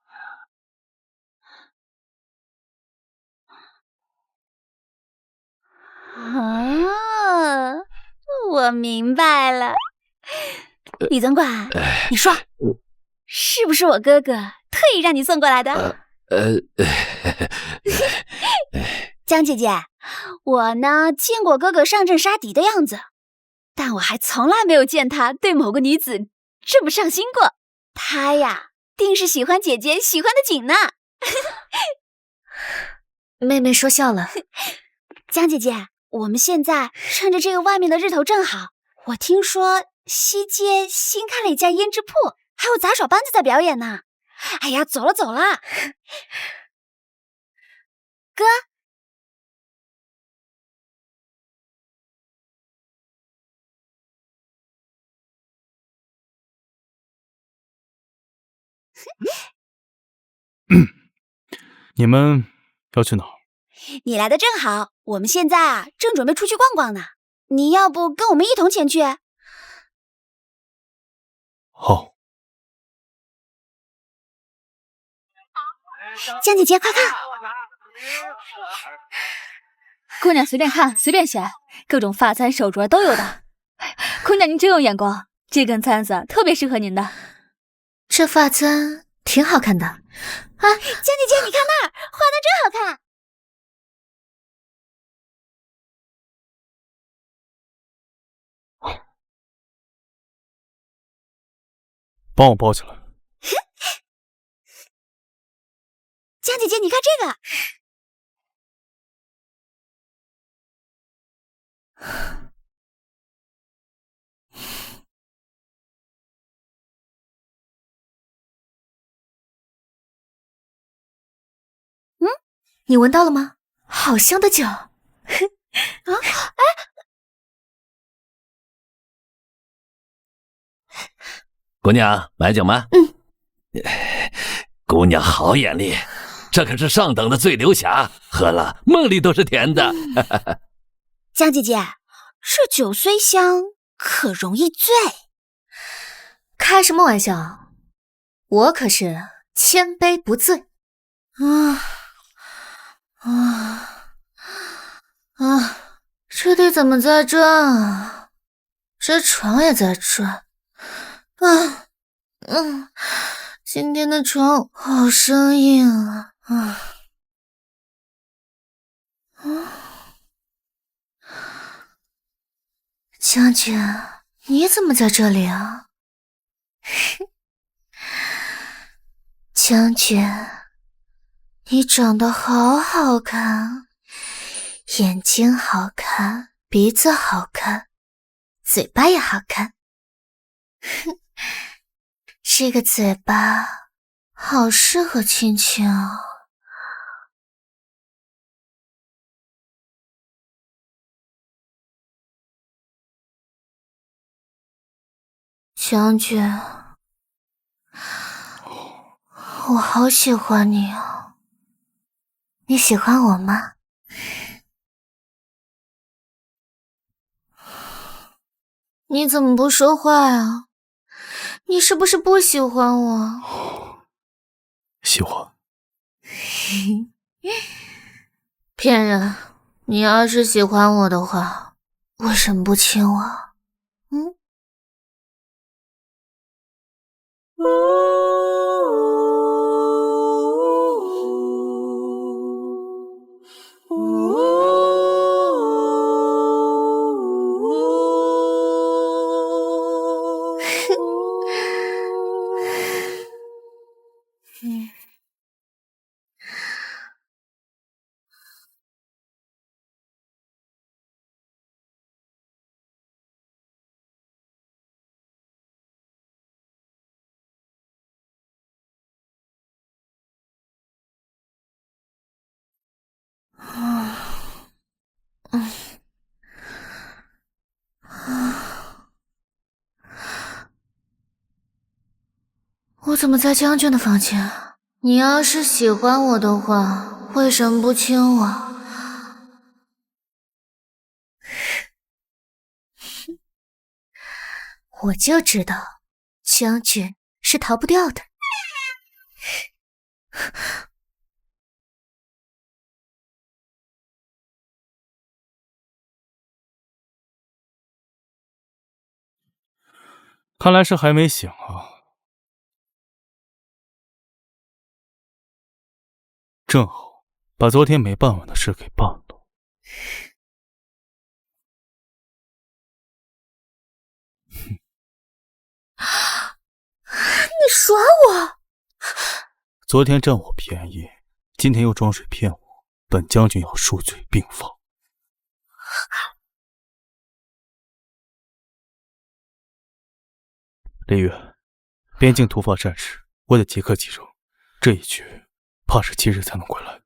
啊，我明白了。李总管，你说是不是我哥哥特意让你送过来的？江姐姐，我呢见过哥哥上阵杀敌的样子，但我还从来没有见他对某个女子这么上心过。他呀，定是喜欢姐姐喜欢的紧呢。妹妹说笑了。江姐姐，我们现在趁着这个外面的日头正好，我听说西街新开了一家胭脂铺，还有杂耍班子在表演呢。哎呀，走了走了。哥，你们要去哪儿？你来的正好，我们现在啊正准备出去逛逛呢。你要不跟我们一同前去？好。江姐姐，快看！姑娘随便看，随便选，各种发簪、手镯都有的。姑娘您真有眼光，这根簪子特别适合您的。这发簪挺好看的。啊，江姐姐，你看那儿，画的真好看。帮我包起来。江姐姐，你看这个。你闻到了吗？好香的酒。啊，哎，姑娘，买酒吗？姑娘好眼力，这可是上等的醉流霞，喝了梦里都是甜的。江姐姐，这酒虽香，可容易醉。开什么玩笑？我可是千杯不醉。这地怎么在转？这床也在转。今天的床好生硬啊！将军，你怎么在这里啊？将军，你长得好好看，眼睛好看，鼻子好看，嘴巴也好看。哼，这个嘴巴好适合亲亲啊。将军，我好喜欢你啊！你喜欢我吗？你怎么不说话啊？你是不是不喜欢我？喜欢。骗人！你要是喜欢我的话，为什么不亲我？嗯？我怎么在将军的房间？你要是喜欢我的话，为什么不亲我？我就知道，将军是逃不掉的。看来是还没醒啊。正好把昨天没办完的事给办了。你耍我！昨天占我便宜，今天又装水骗我，本将军要数罪并罚。李月，边境突发战事，我得即刻启程，这一去怕是7日才能归来。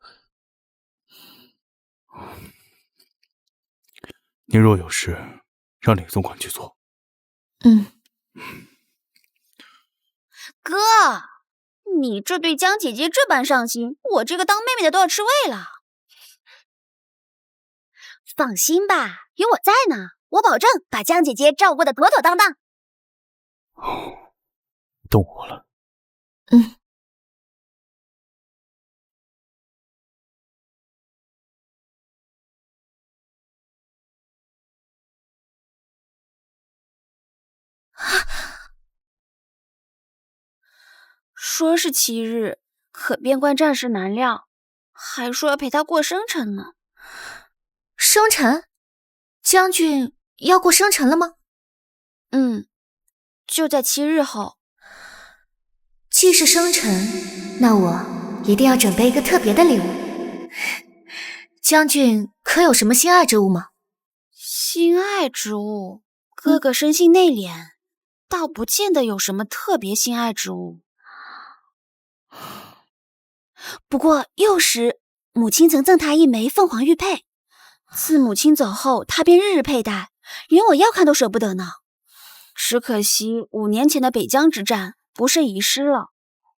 你若有事，让李总管去做。哥，你这对江姐姐这般上心，我这个当妹妹的都要吃味了。放心吧，有我在呢，我保证把江姐姐照顾得妥妥当当。动我了。说是7日，可边关战事难料，还说要陪他过生辰呢。生辰？将军要过生辰了吗？就在7日后。既是生辰，那我一定要准备一个特别的礼物。将军可有什么心爱之物吗？心爱之物？哥哥生性内敛，倒不见得有什么特别心爱之物。不过幼时母亲曾赠他一枚凤凰玉佩，自母亲走后，他便日日佩戴，连我要看都舍不得呢。只可惜5年前的北疆之战不慎遗失了，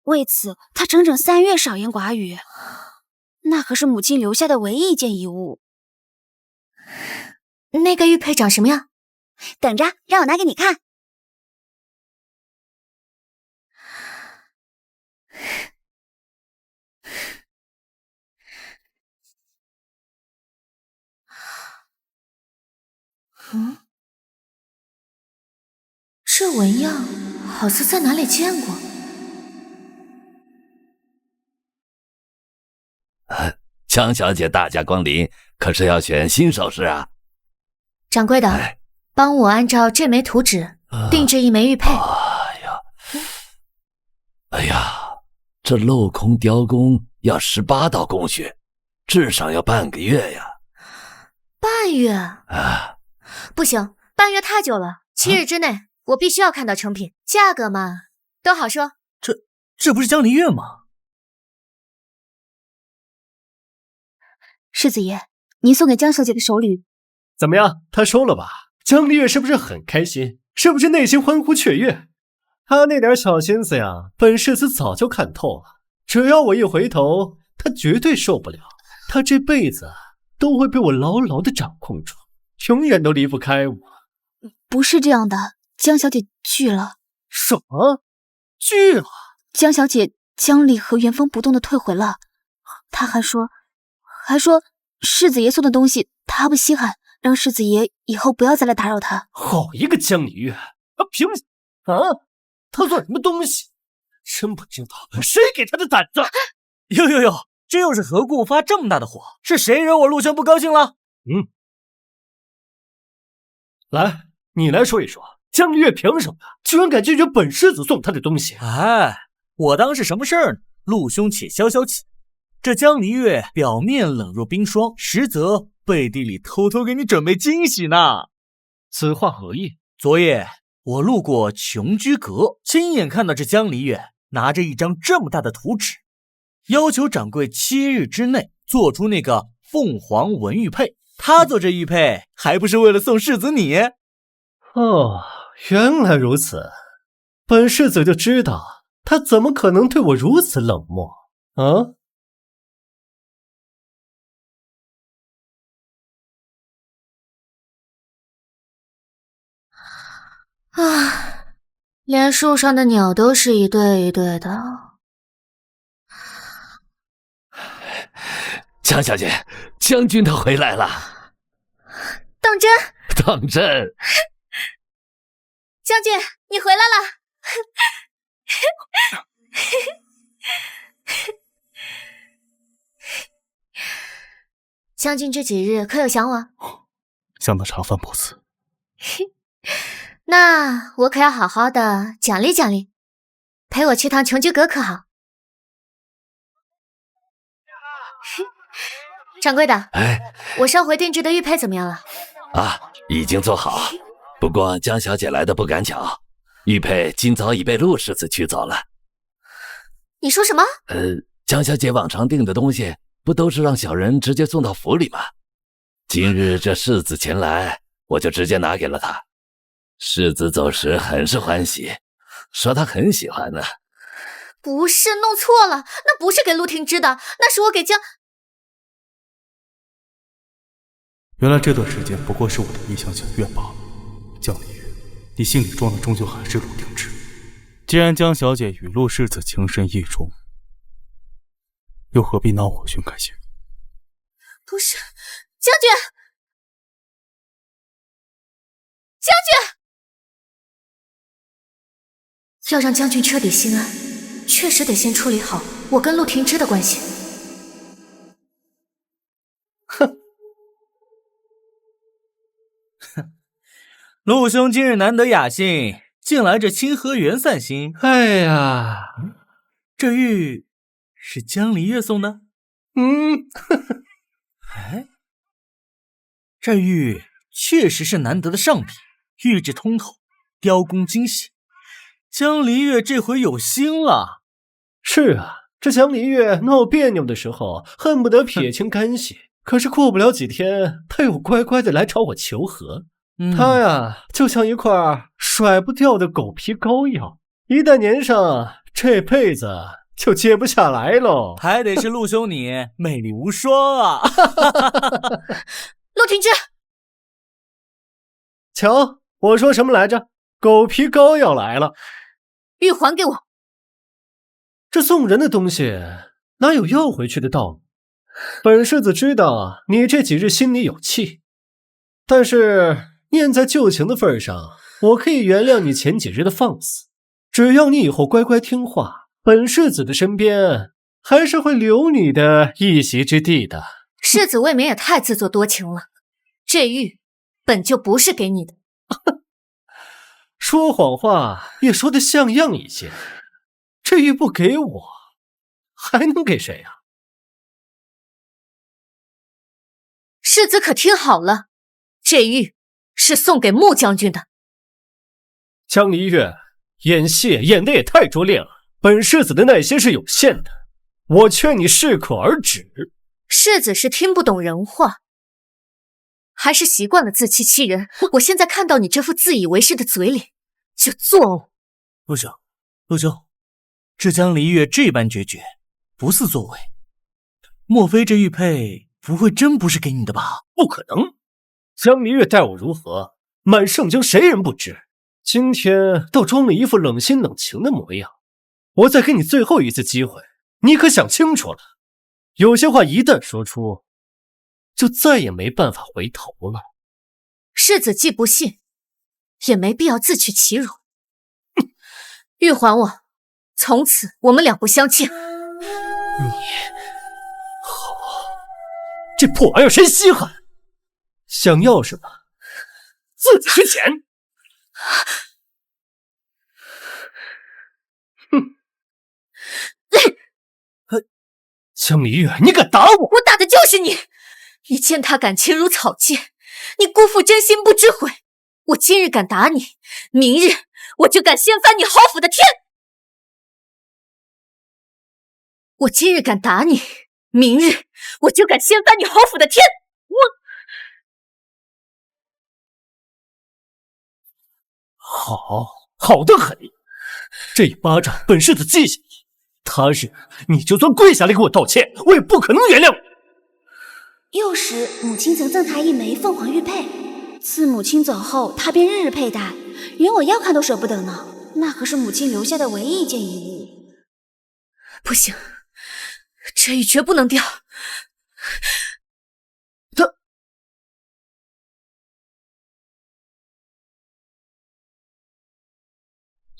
为此他整整3月少言寡语。那可是母亲留下的唯一一件遗物。那个玉佩长什么样？等着，让我拿给你看。这纹样好似在哪里见过。江小姐大驾光临，可是要选新首饰啊？掌柜的，帮我按照这枚图纸定制一枚玉佩。哎呀，这镂空雕工要18道工序，至少要半个月呀。半月啊，不行，半月太久了，7日之内我必须要看到成品。价格嘛，都好说。这不是江离月吗？世子爷，您送给江小姐的手履怎么样？她收了吧？江离月是不是很开心？是不是内心欢呼雀跃？她那点小心思呀，本世子早就看透了。只要我一回头，她绝对受不了。她这辈子都会被我牢牢地掌控住，永远都离不开我。不是这样的，江小姐拒了。什么？拒了？江小姐将礼和原封不动地退回了。她还说世子爷送的东西她不稀罕，让世子爷以后不要再来打扰她。好一个江离月，凭啊，她算什么东西？真不知道谁给她的胆子！哟，这又是何故发这么大的火？是谁惹我陆兄不高兴了？来，你来说一说，江离月凭什么居然敢拒绝本世子送她的东西？哎，我当是什么事儿呢？陆兄且消消气。这江离月表面冷若冰霜，实则背地里偷偷给你准备惊喜呢。此话何意？昨夜我路过琼居阁，亲眼看到这江离月拿着一张这么大的图纸，要求掌柜7日之内做出那个凤凰纹玉佩。他做这玉佩还不是为了送世子你？哦，原来如此。本世子就知道他怎么可能对我如此冷漠啊！连树上的鸟都是一对一对的。江小姐，将军他回来了。当真？当真。将军，你回来了。将军这几日可有想我？想得茶饭不思。那我可要好好的奖励奖励，陪我去趟琼居阁可好？掌柜的，我上回定制的玉佩怎么样了？啊，已经做好。不过江小姐来的不赶巧，玉佩今早已被陆世子取走了。你说什么？江小姐往常订的东西，不都是让小人直接送到府里吗？今日这世子前来，我就直接拿给了他。世子走时很是欢喜，说他很喜欢呢。不是，弄错了，那不是给陆廷之的，那是我给江……原来这段时间不过是我的一厢情愿罢了。江离月，你心里装的终究还是陆廷之。既然江小姐与陆世子情深意重，又何必闹我寻开心？不是，将军，将军！要让将军彻底心安，确实得先处理好我跟陆廷之的关系。陆兄今日难得雅兴，竟来这清河园散心。哎呀，这玉是江离月送的？哎，这玉确实是难得的上品，玉质通透，雕工精细。江离月这回有心了。是啊，这江离月闹别扭的时候，恨不得撇清干系。可是过不了几天，他又乖乖的来找我求和。他呀，就像一块甩不掉的狗皮膏药，一旦粘上，这辈子就揭不下来喽。还得是陆兄你魅力无双啊！陆廷之，瞧，我说什么来着？狗皮膏药来了，玉还给我。这送人的东西哪有要回去的道理？本世子知道你这几日心里有气，但是念在旧情的份上，我可以原谅你前几日的放肆。只要你以后乖乖听话，本世子的身边还是会留你的一席之地的。世子未免也太自作多情了，这玉本就不是给你的。说谎话也说得像样一些，这玉不给我，还能给谁啊？世子可听好了，这玉是送给穆将军的。江离月，演戏演得也太拙劣了，本世子的耐心是有限的，我劝你适可而止。世子是听不懂人话，还是习惯了自欺欺人。我现在看到你这副自以为是的嘴脸，就作呕。陆兄，陆兄，这江离月这般决绝，不似作为。莫非这玉佩不会真不是给你的吧？不可能，江离月待我如何，满圣京谁人不知。今天倒装了一副冷心冷情的模样，我再给你最后一次机会，你可想清楚了。有些话一旦说出，就再也没办法回头了。世子既不信，也没必要自取其辱。玉还我，从此我们两不相欠。好，这破玩意儿谁稀罕？想要什么，自己去捡。哼！江离月，你敢打我？我打的就是你！你践踏感情如草芥，你辜负真心不知悔。我今日敢打你，明日我就敢掀翻你侯府的天！我今日敢打你，明日我就敢掀翻你侯府的天！好得很。这一巴掌本世子记下你，他日你就算跪下来给我道歉，我也不可能原谅你。幼时母亲曾赠他一枚凤凰玉佩，自母亲走后，他便日日佩戴，连我要看都舍不得呢。那可是母亲留下的唯一一件遗物。不行，这玉绝不能掉。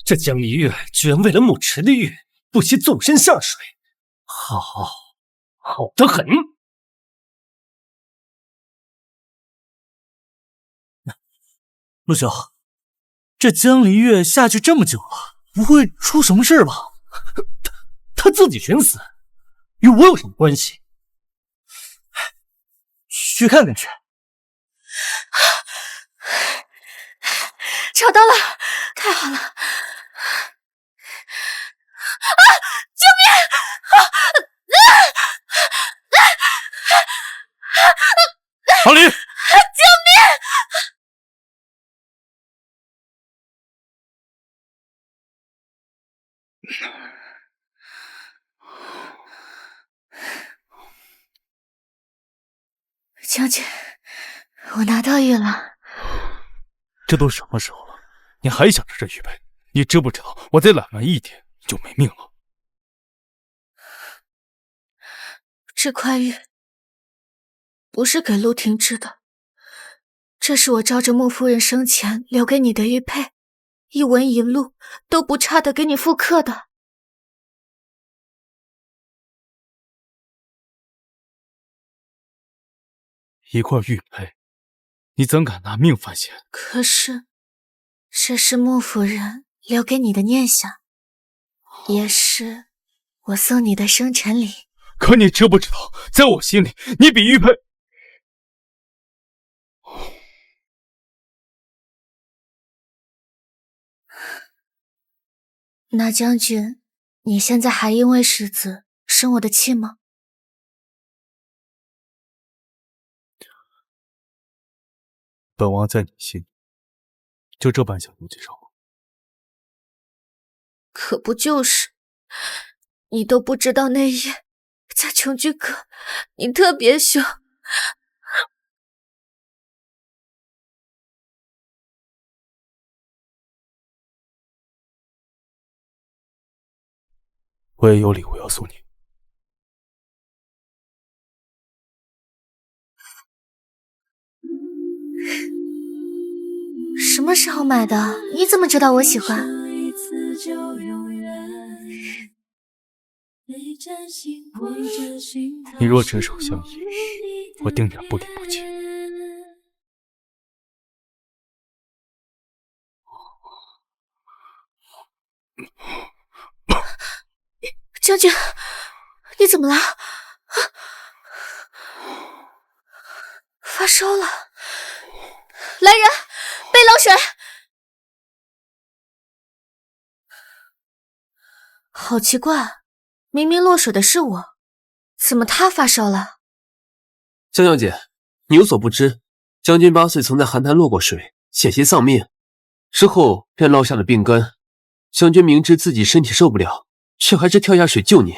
这江离月居然为了慕池的玉，不惜纵身下水，好得很。陆兄，这江离月下去这么久了，不会出什么事吧？他自己寻死，与我有什么关系？去看看去。找到了，太好了！救命！阿离，救命！将军，我拿到玉了。这都什么时候了，你还想着这玉佩？你知不知道，我再懒慢一天就没命了。这块玉不是给陆廷芝的，这是我照着穆夫人生前留给你的玉佩，一纹一路都不差的给你复刻的。一块玉佩，你怎敢拿命犯险？可是，这是穆夫人留给你的念想，也是我送你的生辰礼。可你知不知道，在我心里，你比玉佩……那将军，你现在还因为世子生我的气吗？本王在你心里，就这般想妒忌上我？可不就是，你都不知道那夜在琼居阁，你特别凶。我也有礼物要送你。什么时候买的？你怎么知道我喜欢？你若执手相依，我定然不离不弃。将军，你怎么了？发烧了！来人，备冷水。好奇怪，明明落水的是我，怎么他发烧了？江小姐，你有所不知，将军8岁曾在寒潭落过水，险些丧命，之后便落下了病根。将军明知自己身体受不了，却还是跳下水救你。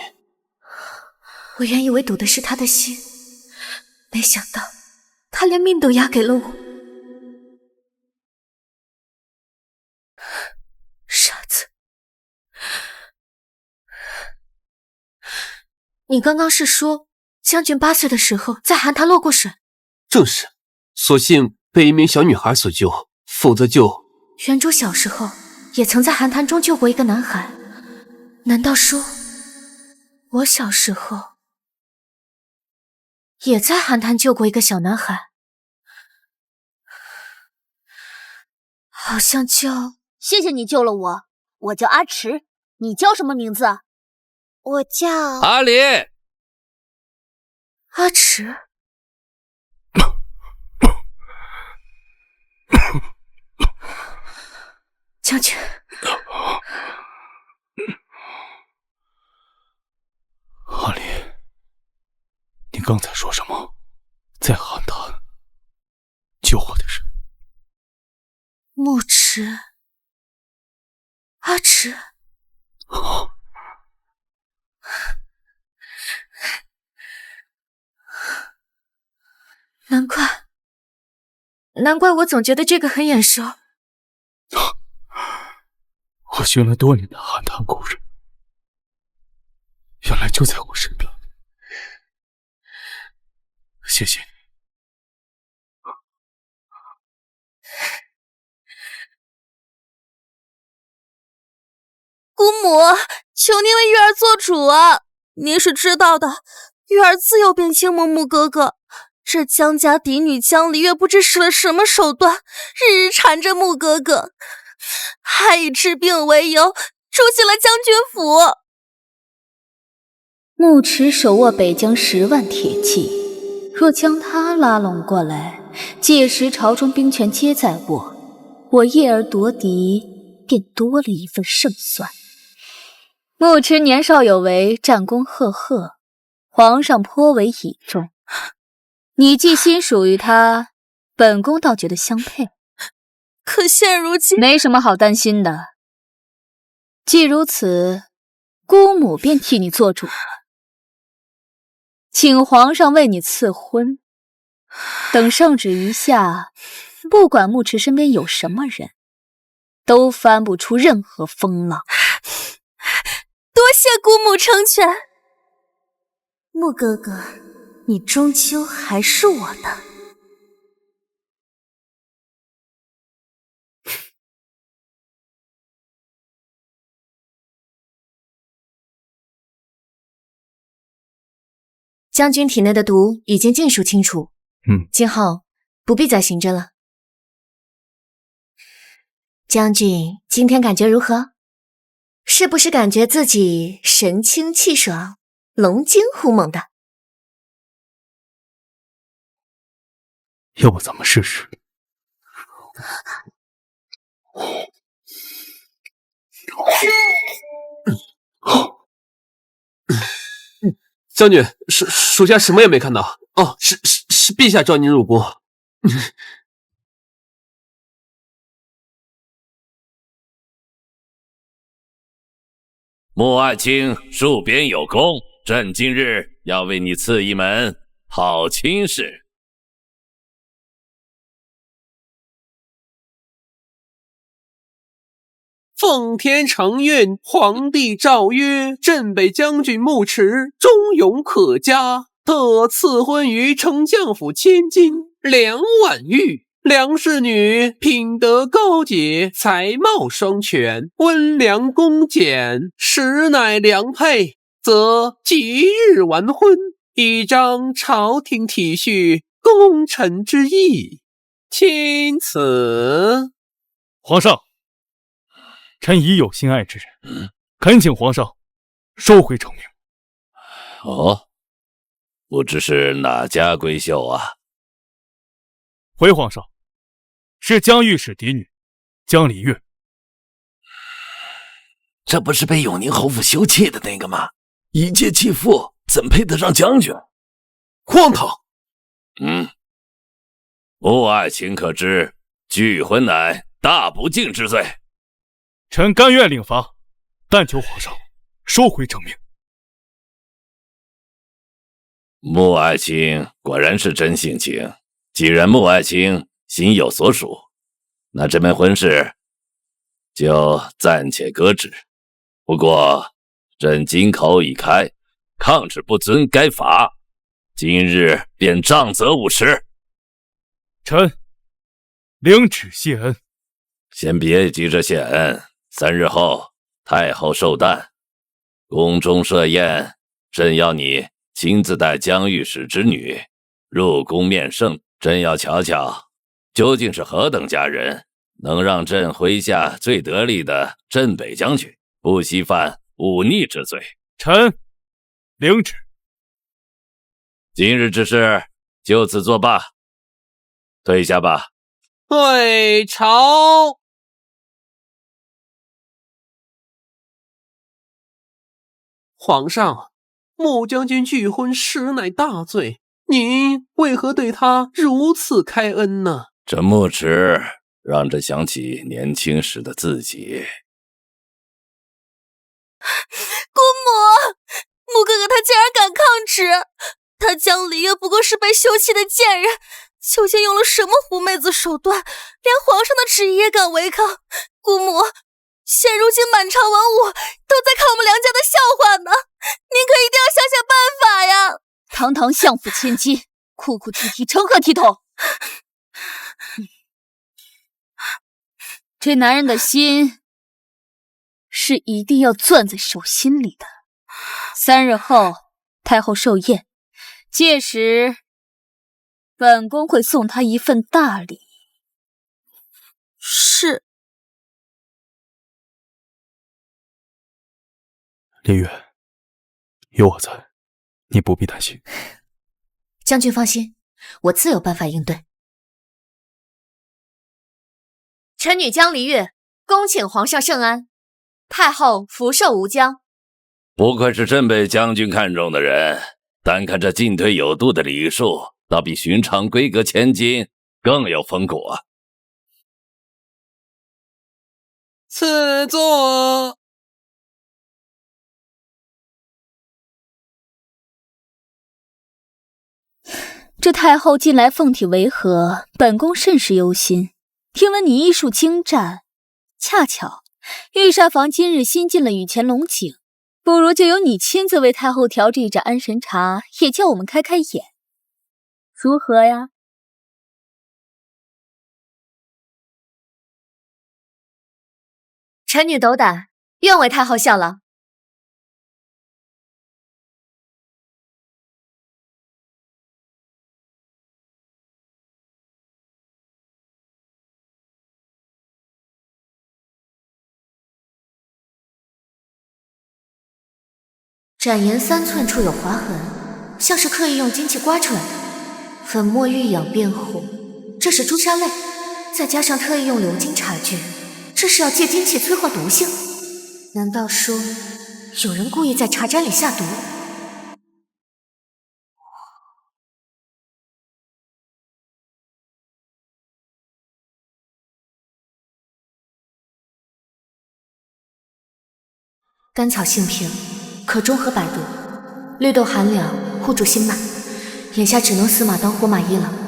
我原以为赌的是他的心，没想到他连命都押给了我。傻子，你刚刚是说将军8岁的时候在寒潭落过水？正是，所幸被一名小女孩所救，否则就……元珠小时候也曾在寒潭中救过一个男孩，难道说我小时候也在寒潭救过一个小男孩？好像叫……谢谢你救了我，我叫阿迟，你叫什么名字？我叫阿里。阿迟。将军，阿里，你刚才说什么？在寒潭救我的人？木迟，阿迟。难怪我总觉得这个很眼熟。我寻了多年的寒潭故人，原来就在我身边。谢谢你。姑母，求您为玉儿做主啊！您是知道的，玉儿自幼便倾慕木哥哥，这江家嫡女江离月不知使了什么手段，日日缠着木哥哥，还以治病为由住进了将军府。木迟手握北疆10万铁骑，若将他拉拢过来，届时朝中兵权皆在我叶儿夺嫡便多了一份胜算。木迟年少有为，战功赫赫，皇上颇为倚重。你既心属于他，本宫倒觉得相配。可现如今没什么好担心的。既如此，姑母便替你做主，请皇上为你赐婚。等圣旨一下，不管木迟身边有什么人，都翻不出任何风浪。多谢姑母成全。木哥哥，你终究还是我的。将军体内的毒已经尽数清除，今后不必再行针了。将军今天感觉如何？是不是感觉自己神清气爽，龙精虎猛的？要不咱们试试？将军，属下什么也没看到。哦，是陛下召您入宫。穆爱卿戍边有功，朕今日要为你赐一门好亲事。奉天承运，皇帝诏曰：镇北将军穆迟忠勇可嘉，特赐婚于丞相府千金2万玉。梁氏女品德高洁，才貌双全，温良恭俭，实乃良配，则即日完婚，以彰朝廷体恤，功臣之意。钦此。皇上，臣已有心爱之人，恳请皇上收回成命。哦，不知是哪家闺秀啊？回皇上，是江御史嫡女江离月。这不是被永宁侯府休弃的那个吗？一介弃妇，怎配得上将军？荒唐！穆爱卿可知，拒婚乃大不敬之罪。臣甘愿领罚，但求皇上收回成命。穆爱卿果然是真性情。既然穆爱卿心有所属，那这门婚事就暂且搁置。不过朕金口已开，抗旨不遵该罚，今日便杖责50石。臣领旨谢恩。先别急着谢恩，3日后太后寿诞，宫中设宴，朕要你亲自带江御史之女入宫面圣。朕要瞧瞧，究竟是何等佳人，能让朕麾下最得力的镇北将军不惜犯忤逆之罪。臣领旨。今日之事就此作罢，退下吧。退朝。皇上，穆将军拒婚实乃大罪，您为何对他如此开恩呢？这木池让朕想起年轻时的自己。姑母，穆哥哥他竟然敢抗旨，他江离月不过是被休弃的贱人，究竟用了什么狐媚子手段，连皇上的旨意也敢违抗？姑母，现如今满朝文武都在看我们梁家的笑话呢，您可一定要想想办法呀！堂堂相府千金，哭哭啼啼，成何体统？这男人的心是一定要攥在手心里的。3日后，太后寿宴，届时本宫会送他一份大礼。是。离月，有我在，你不必担心。将军放心，我自有办法应对。臣女江离月，恭请皇上圣安。太后福寿无疆。不愧是朕被将军看中的人，单看这进退有度的礼数，倒比寻常闺阁千金更有风骨啊！赐座。这太后近来凤体为和，本宫甚是忧心。听闻你医术精湛，恰巧御膳房今日新进了雨前龙井，不如就由你亲自为太后调制一盏安神茶，也叫我们开开眼，如何呀？臣女斗胆，愿为太后效劳。展颜3寸处有划痕，像是刻意用金器刮出来的。粉末欲养变红，这是朱砂泪，再加上特意用鎏金茶具，这是要借金器催化毒性。难道说有人故意在茶盏里下毒？甘草性平，可中和百毒，绿豆寒凉，护住心脉。眼下只能死马当活马医了。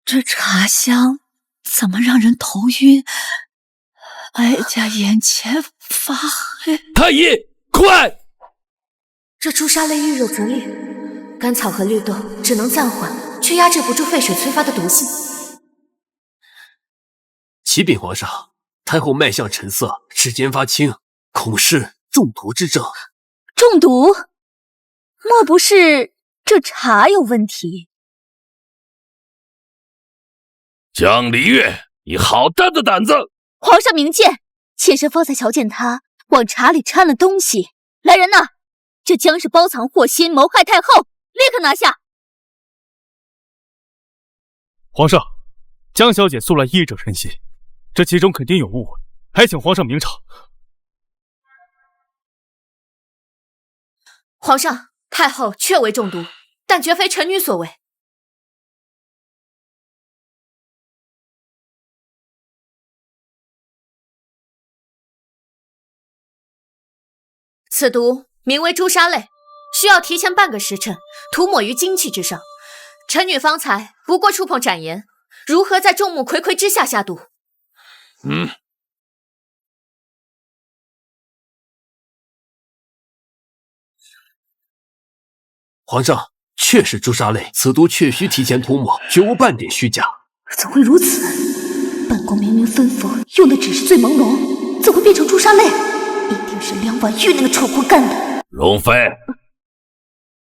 这茶香怎么让人头晕？哀家眼前发黑。太医，快！这朱砂泪遇热则烈，甘草和绿豆只能暂缓，却压制不住沸水催发的毒性。启禀皇上，太后脉象沉色，指尖发青，恐是中毒之症。中毒？莫不是这茶有问题？江离月，你好大的胆子！皇上明鉴，妾身方才瞧见他往茶里掺了东西。来人呐，这姜是包藏祸心，谋害太后，立刻拿下！皇上，江小姐素来医者仁心，这其中肯定有误会，还请皇上明察。皇上，太后确为中毒，但绝非臣女所为。此毒名为朱砂泪，需要提前半个时辰涂抹于精气之上。臣女方才不过触碰展颜，如何在众目睽睽之下下毒？皇上，确是朱砂泪，此毒确需提前涂抹，绝无半点虚假。怎会如此？本宫明明吩咐用的只是醉朦胧，怎会变成朱砂泪？一定是梁婉玉那个丑货干的。容妃，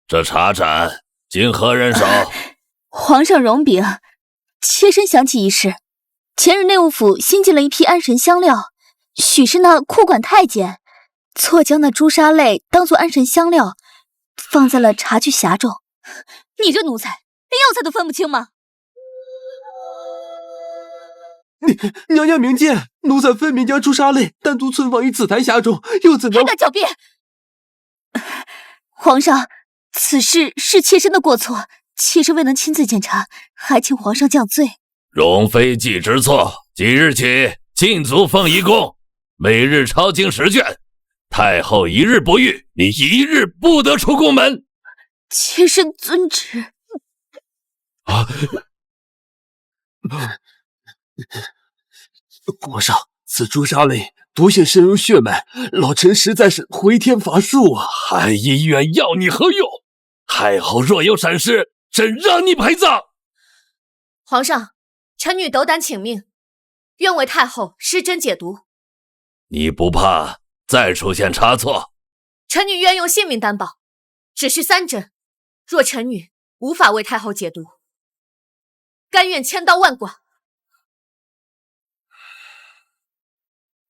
这茶盏经何人手？皇上容禀，妾身想起一事，前日内务府新进了一批安神香料，许是那库管太监错将那朱砂泪当作安神香料放在了茶具匣中。你这奴才，连药材都分不清吗？娘娘明鉴，奴才分明将朱砂泪单独存放于紫檀匣中，又怎能……还敢狡辩！皇上，此事是妾身的过错，妾身未能亲自检查，还请皇上降罪。容妃既知错，即日起禁足奉一宫，每日抄经10卷。太后一日不遇，你一日不得出宫门。妾身遵旨。皇上，此朱砂泪毒性深入血脉，老臣实在是回天乏术啊！汉医院要你何用？太后若有闪失，朕让你陪葬。皇上，臣女斗胆请命，愿为太后施针解毒。你不怕再出现差错？臣女愿用性命担保，只需3针。若臣女无法为太后解毒，甘愿千刀万剐。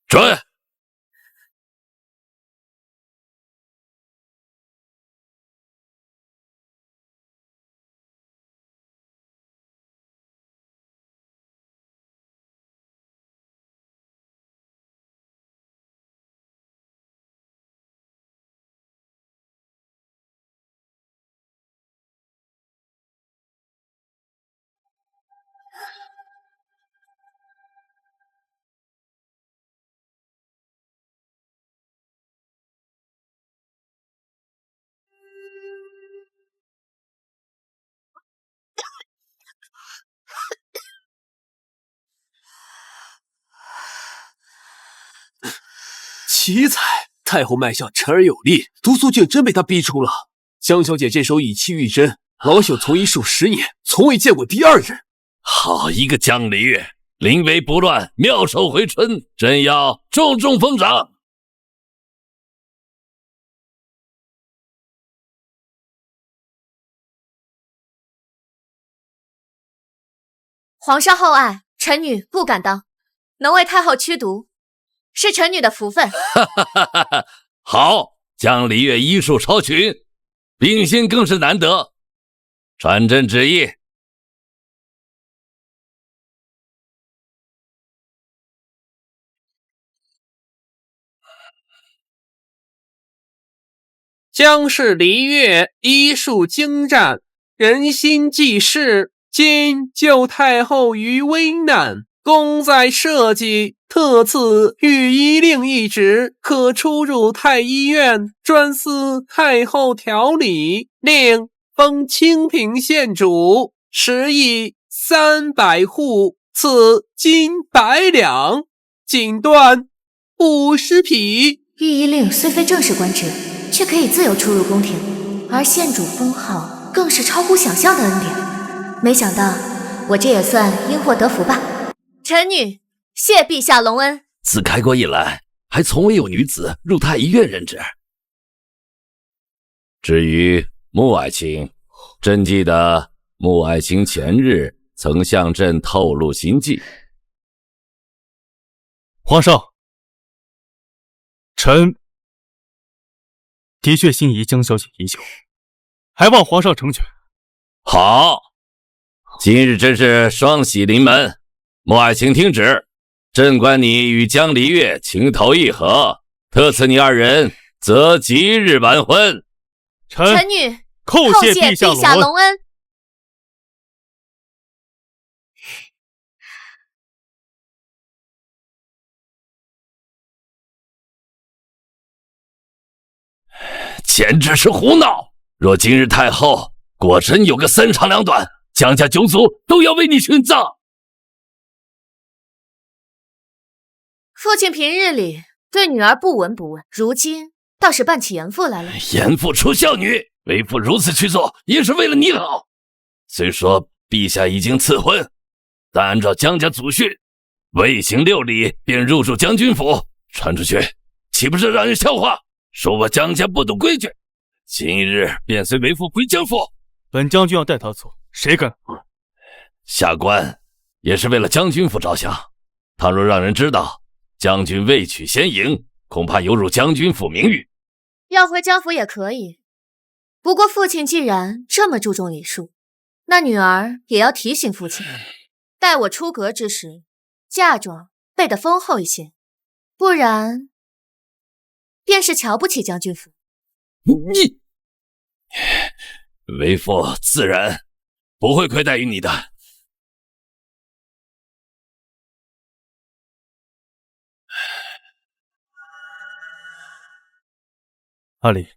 准。奇才，太后脉象沉而有力，毒素竟真被她逼出了。江小姐这手以气御针，老朽从医数10年，从未见过第二人。好一个江离月，临危不乱，妙手回春，真要重重封赏。皇上厚爱，臣女不敢当，能为太后驱毒，是臣女的福分。好，江离月医术超群，秉性更是难得。传朕旨意。江氏离月医术精湛，人心济世，今救太后于危难，功在社稷，特赐御医令一职，可出入太医院，专司太后调理，令封清平县主，食邑300户，赐金100两，锦缎50匹。御医令虽非正式官职，却可以自由出入宫廷，而县主封号更是超乎想象的恩典。没想到我这也算因祸得福吧。臣女谢陛下隆恩。自开国以来，还从未有女子入太医院任职。至于穆爱卿，朕记得穆爱卿前日曾向朕透露心迹。皇上，臣的确心仪江小姐已久，还望皇上成全。好，今日真是双喜临门。穆爱卿听旨，朕观你与江离月情投意合，特赐你二人择吉日完婚。臣女叩谢陛下隆恩。简直是胡闹！若今日太后果真有个三长两短，江家九族都要为你殉葬。父亲平日里对女儿不闻不问，如今倒是扮起严父来了。严父出孝女，为父如此去做也是为了你好。虽说陛下已经赐婚，但按照江家祖训，未行6礼便入住将军府，传出去岂不是让人笑话？说我江家不懂规矩，今日便随为父回江府。本将军要带他走，谁敢？下官也是为了将军府着想，倘若让人知道将军未娶先赢，恐怕有辱将军府名誉。要回江府也可以，不过父亲既然这么注重礼数，那女儿也要提醒父亲，待我出阁之时，嫁妆备得丰厚一些，不然便是瞧不起将军府。你，为父自然不会亏待于你的。阿离，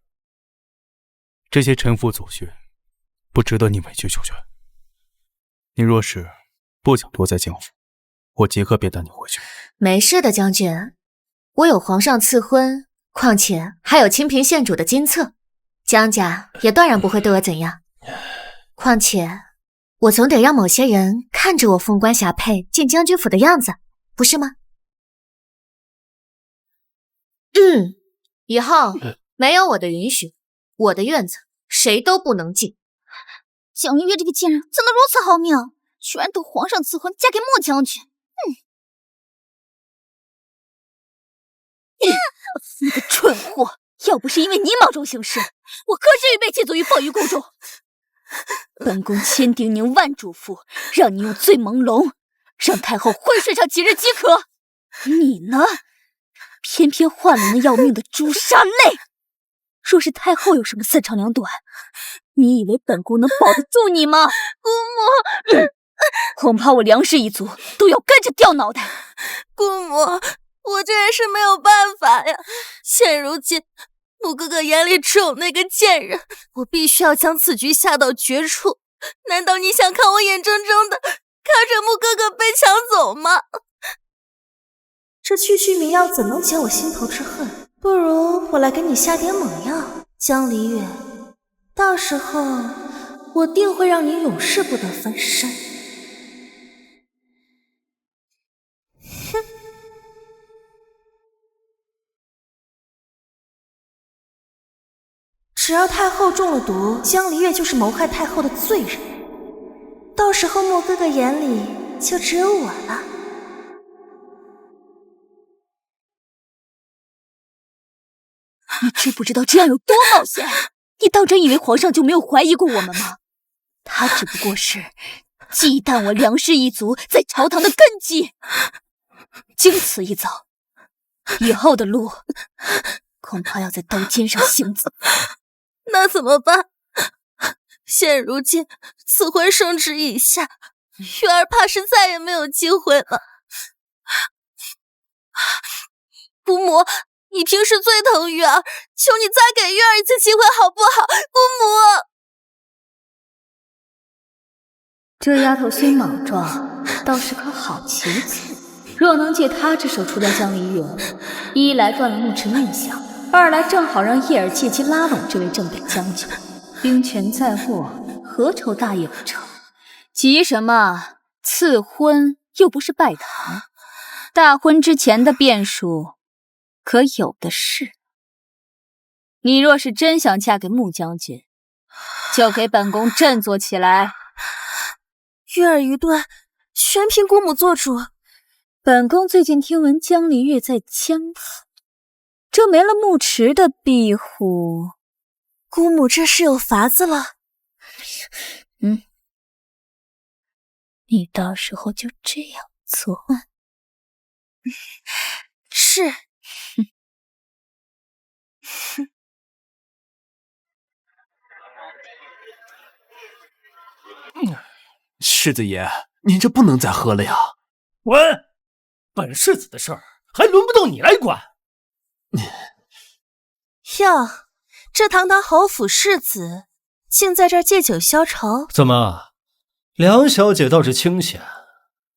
这些臣服祖训不值得你委曲求全。你若是不想多在江府，我即刻便带你回去。没事的，将军，我有皇上赐婚，况且还有清平县主的金册，江家也断然不会对我怎样。况且我总得让某些人看着我凤冠霞帔进将军府的样子，不是吗？以后没有我的允许，我的院子谁都不能进。江离月这个贱人怎能如此好命，居然等皇上赐婚嫁给穆将军。你个蠢货！要不是因为你莽撞行事，我何至于被弃卒于凤羽宫中？本宫千叮咛万嘱咐，让你用醉朦胧，让太后昏睡上几日即可。你呢，偏偏换了那要命的朱砂泪。若是太后有什么三长两短，你以为本宫能保得住你吗？姑母，恐怕我梁氏一族都要跟着掉脑袋。姑母，我这也是没有办法呀。现如今穆哥哥眼里只有那个贱人，我必须要将此局下到绝处。难道你想看我眼睁睁的看着穆哥哥被抢走吗？这区区迷药怎能解我心头之恨？不如我来给你下点猛药，江离月，到时候我定会让你永世不得翻身。哼！只要太后中了毒，江离月就是谋害太后的罪人，到时候莫哥哥眼里就只有我了。你知不知道这样有多冒险？你当真以为皇上就没有怀疑过我们吗？他只不过是忌惮我梁氏一族在朝堂的根基。经此一遭，以后的路恐怕要在刀尖上行走。那怎么办？现如今此婚圣旨已下，月儿怕是再也没有机会了。姑母，你平时最疼月儿，求你再给月儿一次机会好不好？姑母，这丫头虽莽撞，倒是颗好棋子。若能借她之手除掉江离月，一来断了穆迟念想，二来正好让叶儿借机拉拢这位正北将军。兵权在握，何愁大业不成？急什么？赐婚又不是拜堂，大婚之前的变数可有的是。你若是真想嫁给穆将军，就给本宫振作起来。玉儿愚钝，全凭姑母做主。本宫最近听闻江离月在江府，这没了木池的庇护，姑母这是有法子了。你到时候就这样做。是。世子爷，您这不能再喝了呀！滚！本世子的事儿还轮不到你来管。哟，这堂堂侯府世子，竟在这儿借酒消愁？怎么，梁小姐倒是清闲，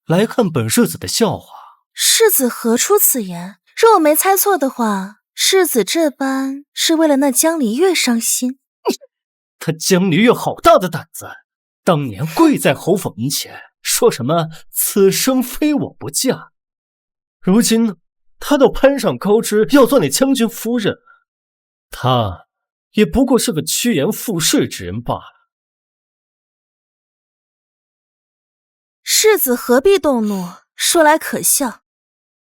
来看本世子的笑话？世子何出此言？若我没猜错的话，世子这般是为了那江离月伤心。他江离月好大的胆子！当年跪在侯府门前，说什么此生非我不嫁。如今呢，他倒攀上高枝，要做那将军夫人。他也不过是个趋炎附势之人罢了。世子何必动怒？说来可笑，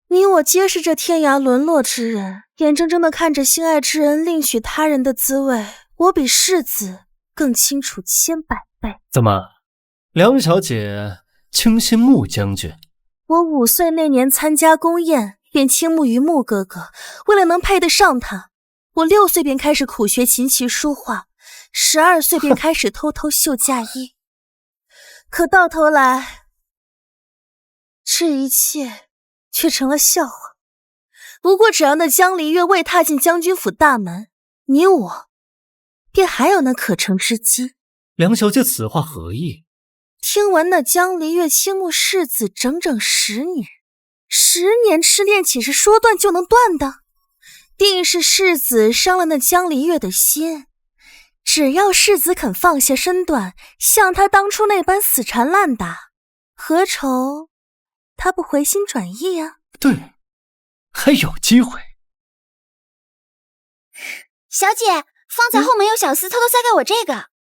你我皆是这天涯沦落之人，眼睁睁地看着心爱之人另娶他人的滋味，我比世子更清楚千百倍。怎么，梁小姐倾心穆将军？我5岁那年参加宫宴，便倾慕于穆哥哥，为了能配得上他，我6岁便开始苦学琴棋书画，12岁便开始偷偷绣嫁衣。可到头来，这一切却成了笑话。不过只要那江离月未踏进将军府大门，你我便还有那可乘之机。梁小姐此话何意？听闻那江离月倾慕世子整整10年，10年痴恋岂是说断就能断的？定是世子伤了那江离月的心。只要世子肯放下身段，像他当初那般死缠烂打，何愁他不回心转意啊？对，还有机会。小姐，方才后门有小厮偷偷塞给我这个。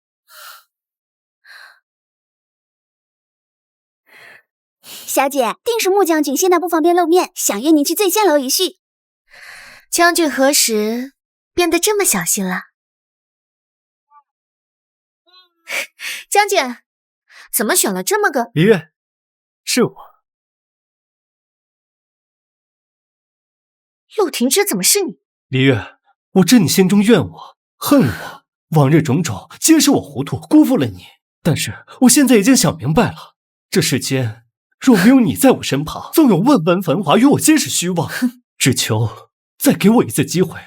小姐，定是穆将军现在不方便露面，想约您去醉仙楼一叙。将军何时变得这么小心了？将军，怎么选了这么个？离月，是我。陆廷之，怎么是你？离月，我知你心中怨我、恨我，往日种种皆是我糊涂，辜负了你。但是我现在已经想明白了，这世间若没有你在我身旁，纵有万般繁华，与我皆是虚妄。只求再给我一次机会，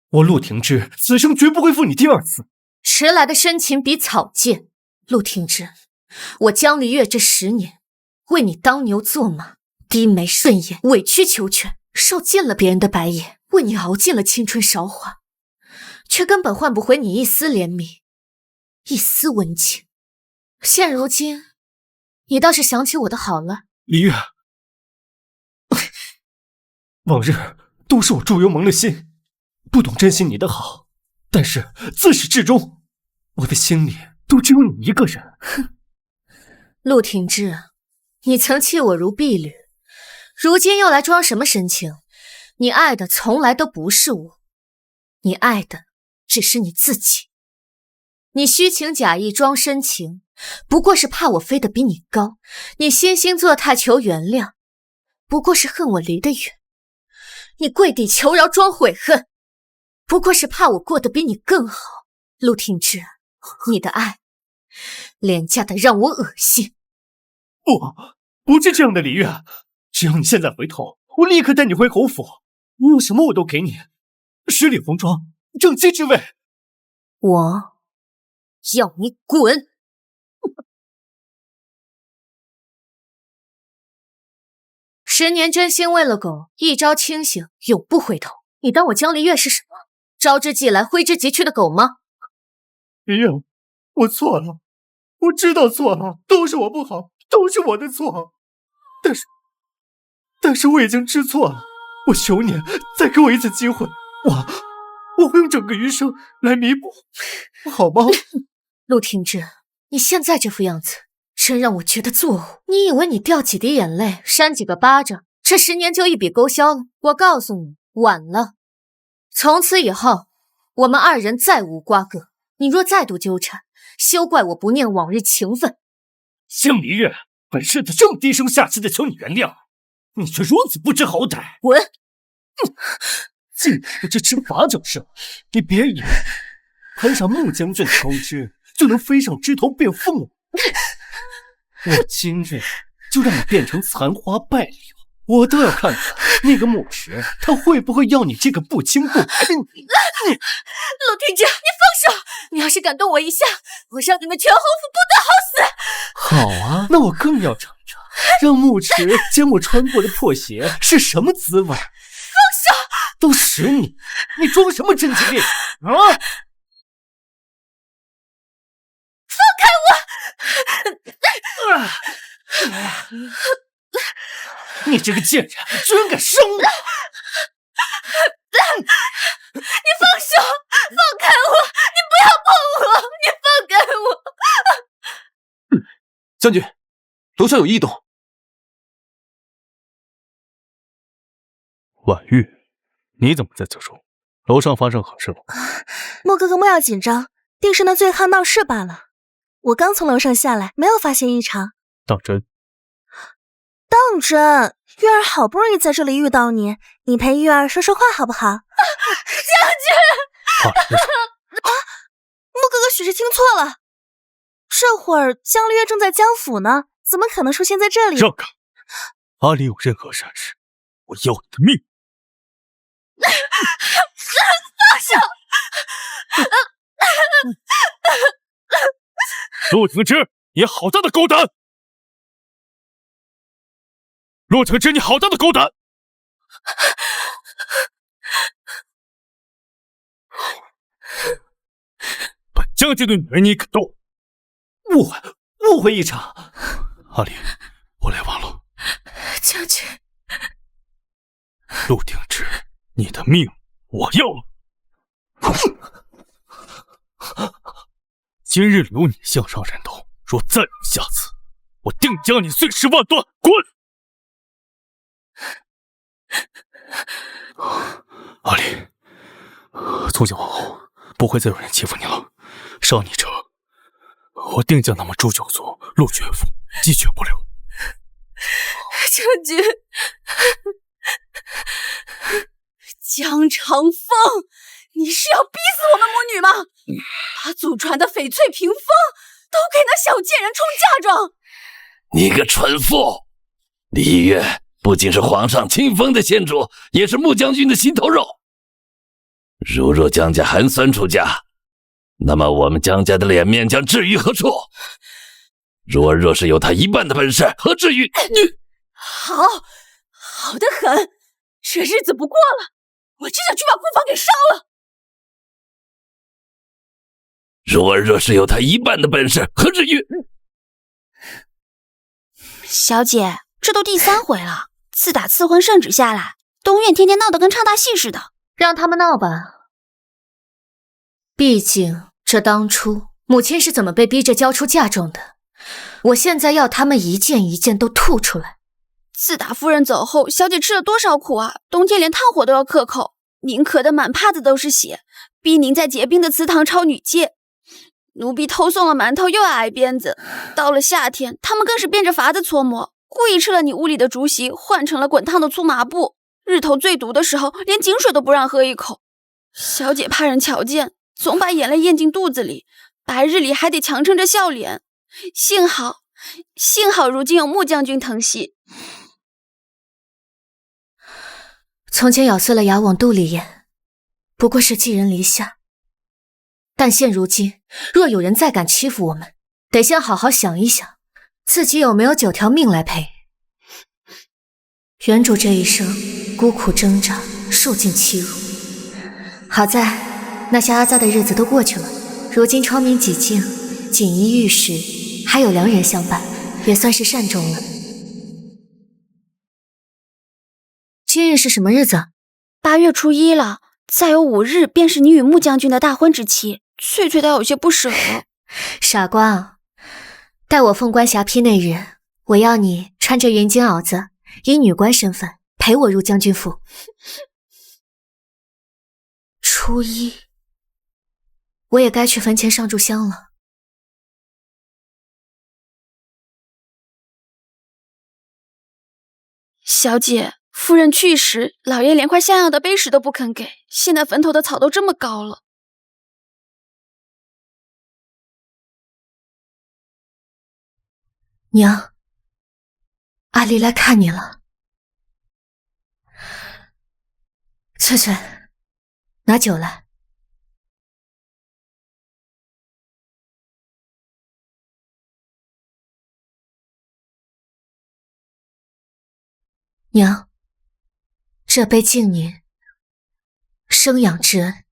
我陆廷之此生绝不会负你第2次。迟来的深情比草贱，陆廷之，我江离月这10年为你当牛做马，低眉顺眼，委曲求全，受尽了别人的白眼，为你熬尽了青春韶华，却根本换不回你一丝怜悯，一丝温情。现如今，你倒是想起我的好了。离月，往日都是我猪油蒙了心，不懂珍惜你的好，但是自始至终，我的心里都只有你一个人。哼，陆廷之，你曾弃我如敝履，如今又来装什么深情？你爱的从来都不是我，你爱的只是你自己。你虚情假意装深情，不过是怕我飞得比你高；你惺惺作态求原谅，不过是恨我离得远；你跪地求饶装悔恨，不过是怕我过得比你更好。陆廷之，你的爱廉价的让我恶心。不是这样的，离月，只要你现在回头，我立刻带你回侯府，你有什么我都给你，十里红妆，正妻之位。我要你滚！10年真心为了狗，一朝清醒，永不回头。你当我江离月是什么？招之即来，挥之即去的狗吗？离月，我错了，我知道错了，都是我不好，都是我的错。但是我已经知错了，我求你再给我一次机会，我会用整个余生来弥补，好吗？陆廷之，你现在这副样子，真让我觉得作呕。你以为你掉几滴眼泪，扇几个巴掌，这10年就一笔勾销了？我告诉你，晚了。从此以后，我们2人再无瓜葛。你若再度纠缠，休怪我不念往日情分。江离月，本世子这么低声下气的求你原谅，你却如此不知好歹。滚！竟然有这吃法掌是吗？你别以为攀上穆将军的高枝，就能飞上枝头变凤舞。我今日就让你变成残花败柳，我倒要看看那个穆池他会不会要你这个不亲不爱。陆廷之，你放手！你要是敢动我一下，我让你们全侯府不得好死！好啊，那我更要尝尝让穆池将我穿过的破鞋是什么滋味。放手！都10年，你装什么贞洁烈女啊？放开我！你这个贱人，居然敢伤我！你放手！放开我！你不要碰我！你放开我！将军，楼上有异动。婉玉，你怎么在此处？楼上发生何事了？莫哥哥莫要紧张，定是那醉汉闹事罢了。我刚从楼上下来，没有发现异常。当真？当真，月儿好不容易在这里遇到你，你陪月儿说说话好不好？将军！莫哥哥许是听错了，这会儿江离月正在江府呢，怎么可能出现在这里？让开！阿离有任何闪失，我要你的命！放手！陆廷之，你好大的狗胆！陆廷之，你好大的狗胆！本将军的女人你敢动？误会一场。阿离，我来晚了。将军，陆廷之，你的命我要了。今日留你项上人头，若再有下次，我定将你碎尸万段！滚！阿离，从今往后不会再有人欺负你了。伤你者，我定将他们诛九族、陆全府，鸡犬不留。将军，江长风，你是要逼死我们母女吗？把祖传的翡翠屏风都给那小贱人充嫁妆！你个蠢妇！李月不仅是皇上亲封的县主，也是穆将军的心头肉。如若江家寒酸出家，那么我们江家的脸面将置于何处？若是有他一半的本事，何至于？好得很，这日子不过了，我真想去把库房给烧了。若是有他一半的本事，何至于？小姐，这都第3回了，自打赐婚圣旨下来，东院天天闹得跟唱大戏似的。让他们闹吧，毕竟这当初母亲是怎么被逼着交出嫁妆的，我现在要他们一件一件都吐出来。自打夫人走后，小姐吃了多少苦啊，冬天连炭火都要克口，您渴得满帕子都是血，逼您在结冰的祠堂抄女戒。奴婢偷送了馒头又要挨鞭子，到了夏天，他们更是变着法子搓磨，故意吃了你屋里的竹席，换成了滚烫的粗麻布。日头最毒的时候，连井水都不让喝一口。小姐怕人瞧见，总把眼泪咽进肚子里，白日里还得强撑着笑脸。幸好如今有穆将军疼惜。从前咬碎了牙往肚里咽，不过是寄人篱下。但现如今，若有人再敢欺负我们，得先好好想一想，自己有没有9条命来赔。原主这一生孤苦挣扎，受尽欺辱，好在那些阿扎的日子都过去了，如今窗明几净，锦衣玉食，还有良人相伴，也算是善终了。今日是什么日子？8月初1了，再有5日便是你与穆将军的大婚之期。翠翠她有些不舍了。傻瓜，待我凤冠霞帔那日，我要你穿着云巾袄子，以女官身份陪我入将军府。初1，我也该去坟前上炷香了。小姐，夫人去时，老爷连块像样的碑石都不肯给，现在坟头的草都这么高了。娘，阿离来看你了。翠翠，拿酒来。娘，这杯敬您生养之恩。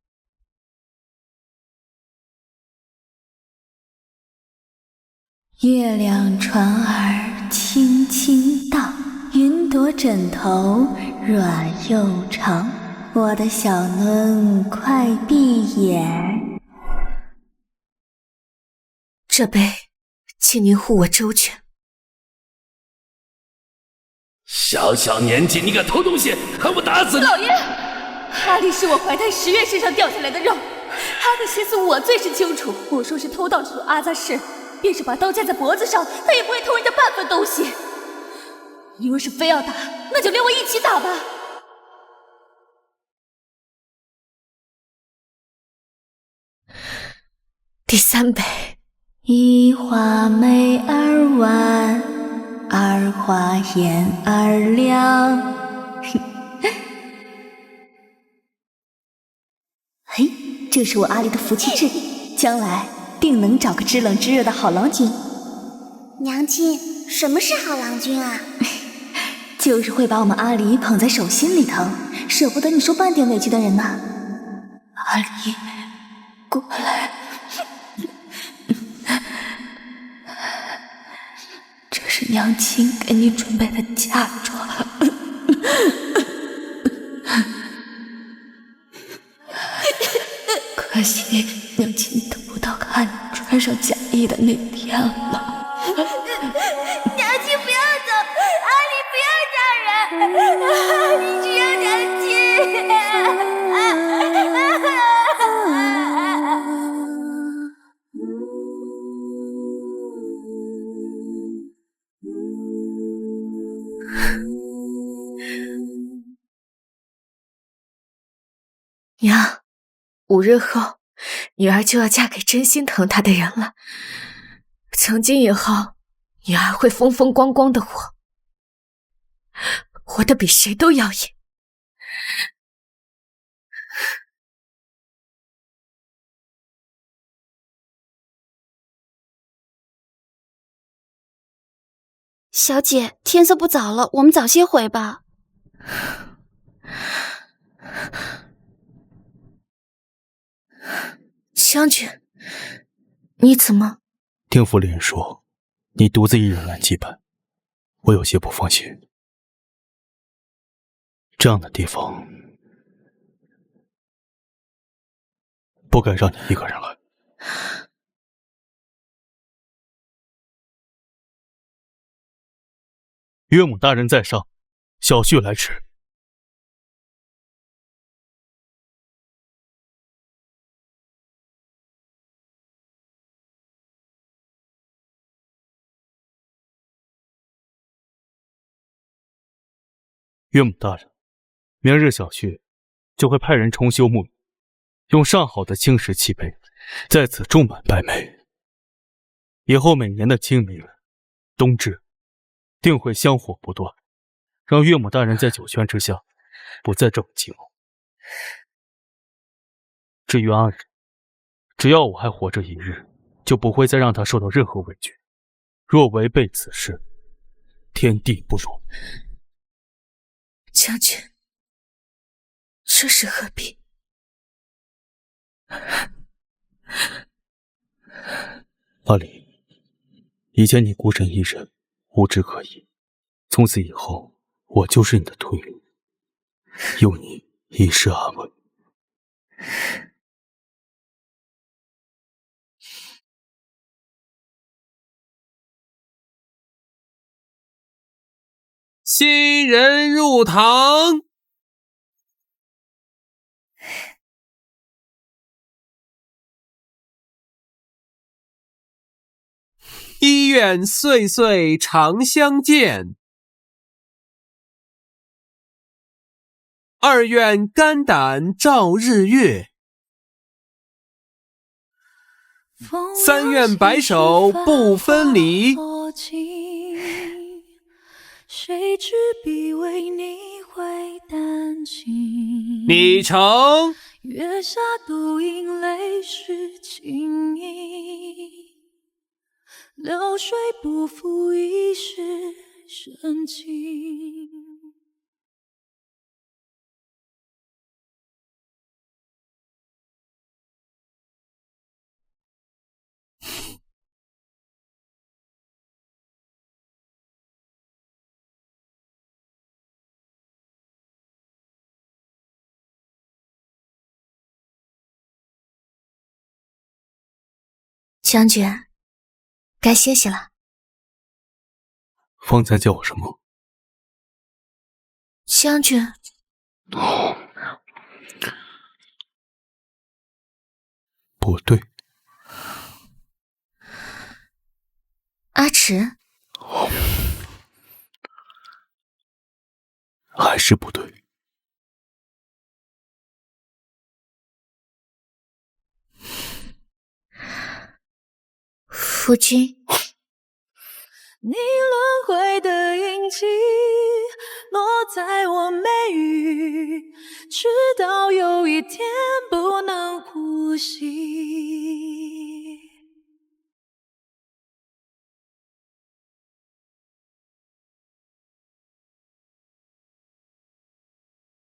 月亮船儿轻轻荡，云朵枕头软又长。我的小嫩，快闭眼。这杯，请您护我周全。小小年纪，你敢偷东西，看我打死你！老爷，阿离是我怀胎10月身上掉下来的肉，他的心思我最是清楚。我说是偷盗这座阿扎氏，便是把刀架在脖子上，他也不会偷人家半分东西。你若是非要打，那就连我一起打吧。第3杯。一花眉儿弯，二花眼儿亮。嘿，这是我阿离的福气痣，将来定能找个知冷知热的好郎君。娘亲，什么是好郎君啊？就是会把我们阿离捧在手心里头，舍不得你受半点委屈的人呐。阿离，过来。这是娘亲给你准备的嫁妆。可惜娘亲等不到看你穿上嫁衣的那天了。娘亲不要走，阿离不要杀人，阿离只要娘亲。娘，5日后，女儿就要嫁给真心疼她的人了。从今以后，女儿会风风光光的活得比谁都耀眼。小姐，天色不早了，我们早些回吧。将军，你怎么？听府里人说，你独自一人来祭拜，我有些不放心。这样的地方，不该让你一个人来。岳母大人在上，小婿来迟。岳母大人，明日小婿就会派人重修墓宇，用上好的青石砌碑，在此种满白梅。以后每年的清明、冬至，定会香火不断，让岳母大人在九泉之下不再这么寂寞。至于阿仁，只要我还活着1日，就不会再让他受到任何委屈。若违背此事，天地不容。将军，这是何必？阿离，以前你孤身一人，无枝可依，从此以后，我就是你的退路，有你一世安稳。新人入堂。一愿岁岁常相见，二愿肝胆照日月，三愿白首不分离。谁知必为你会丹青，你成月下独饮泪湿情意，流水不负一世深情。将军，该歇息了。方才叫我什么？将军。不对。阿迟。还是不对。夫君。你轮回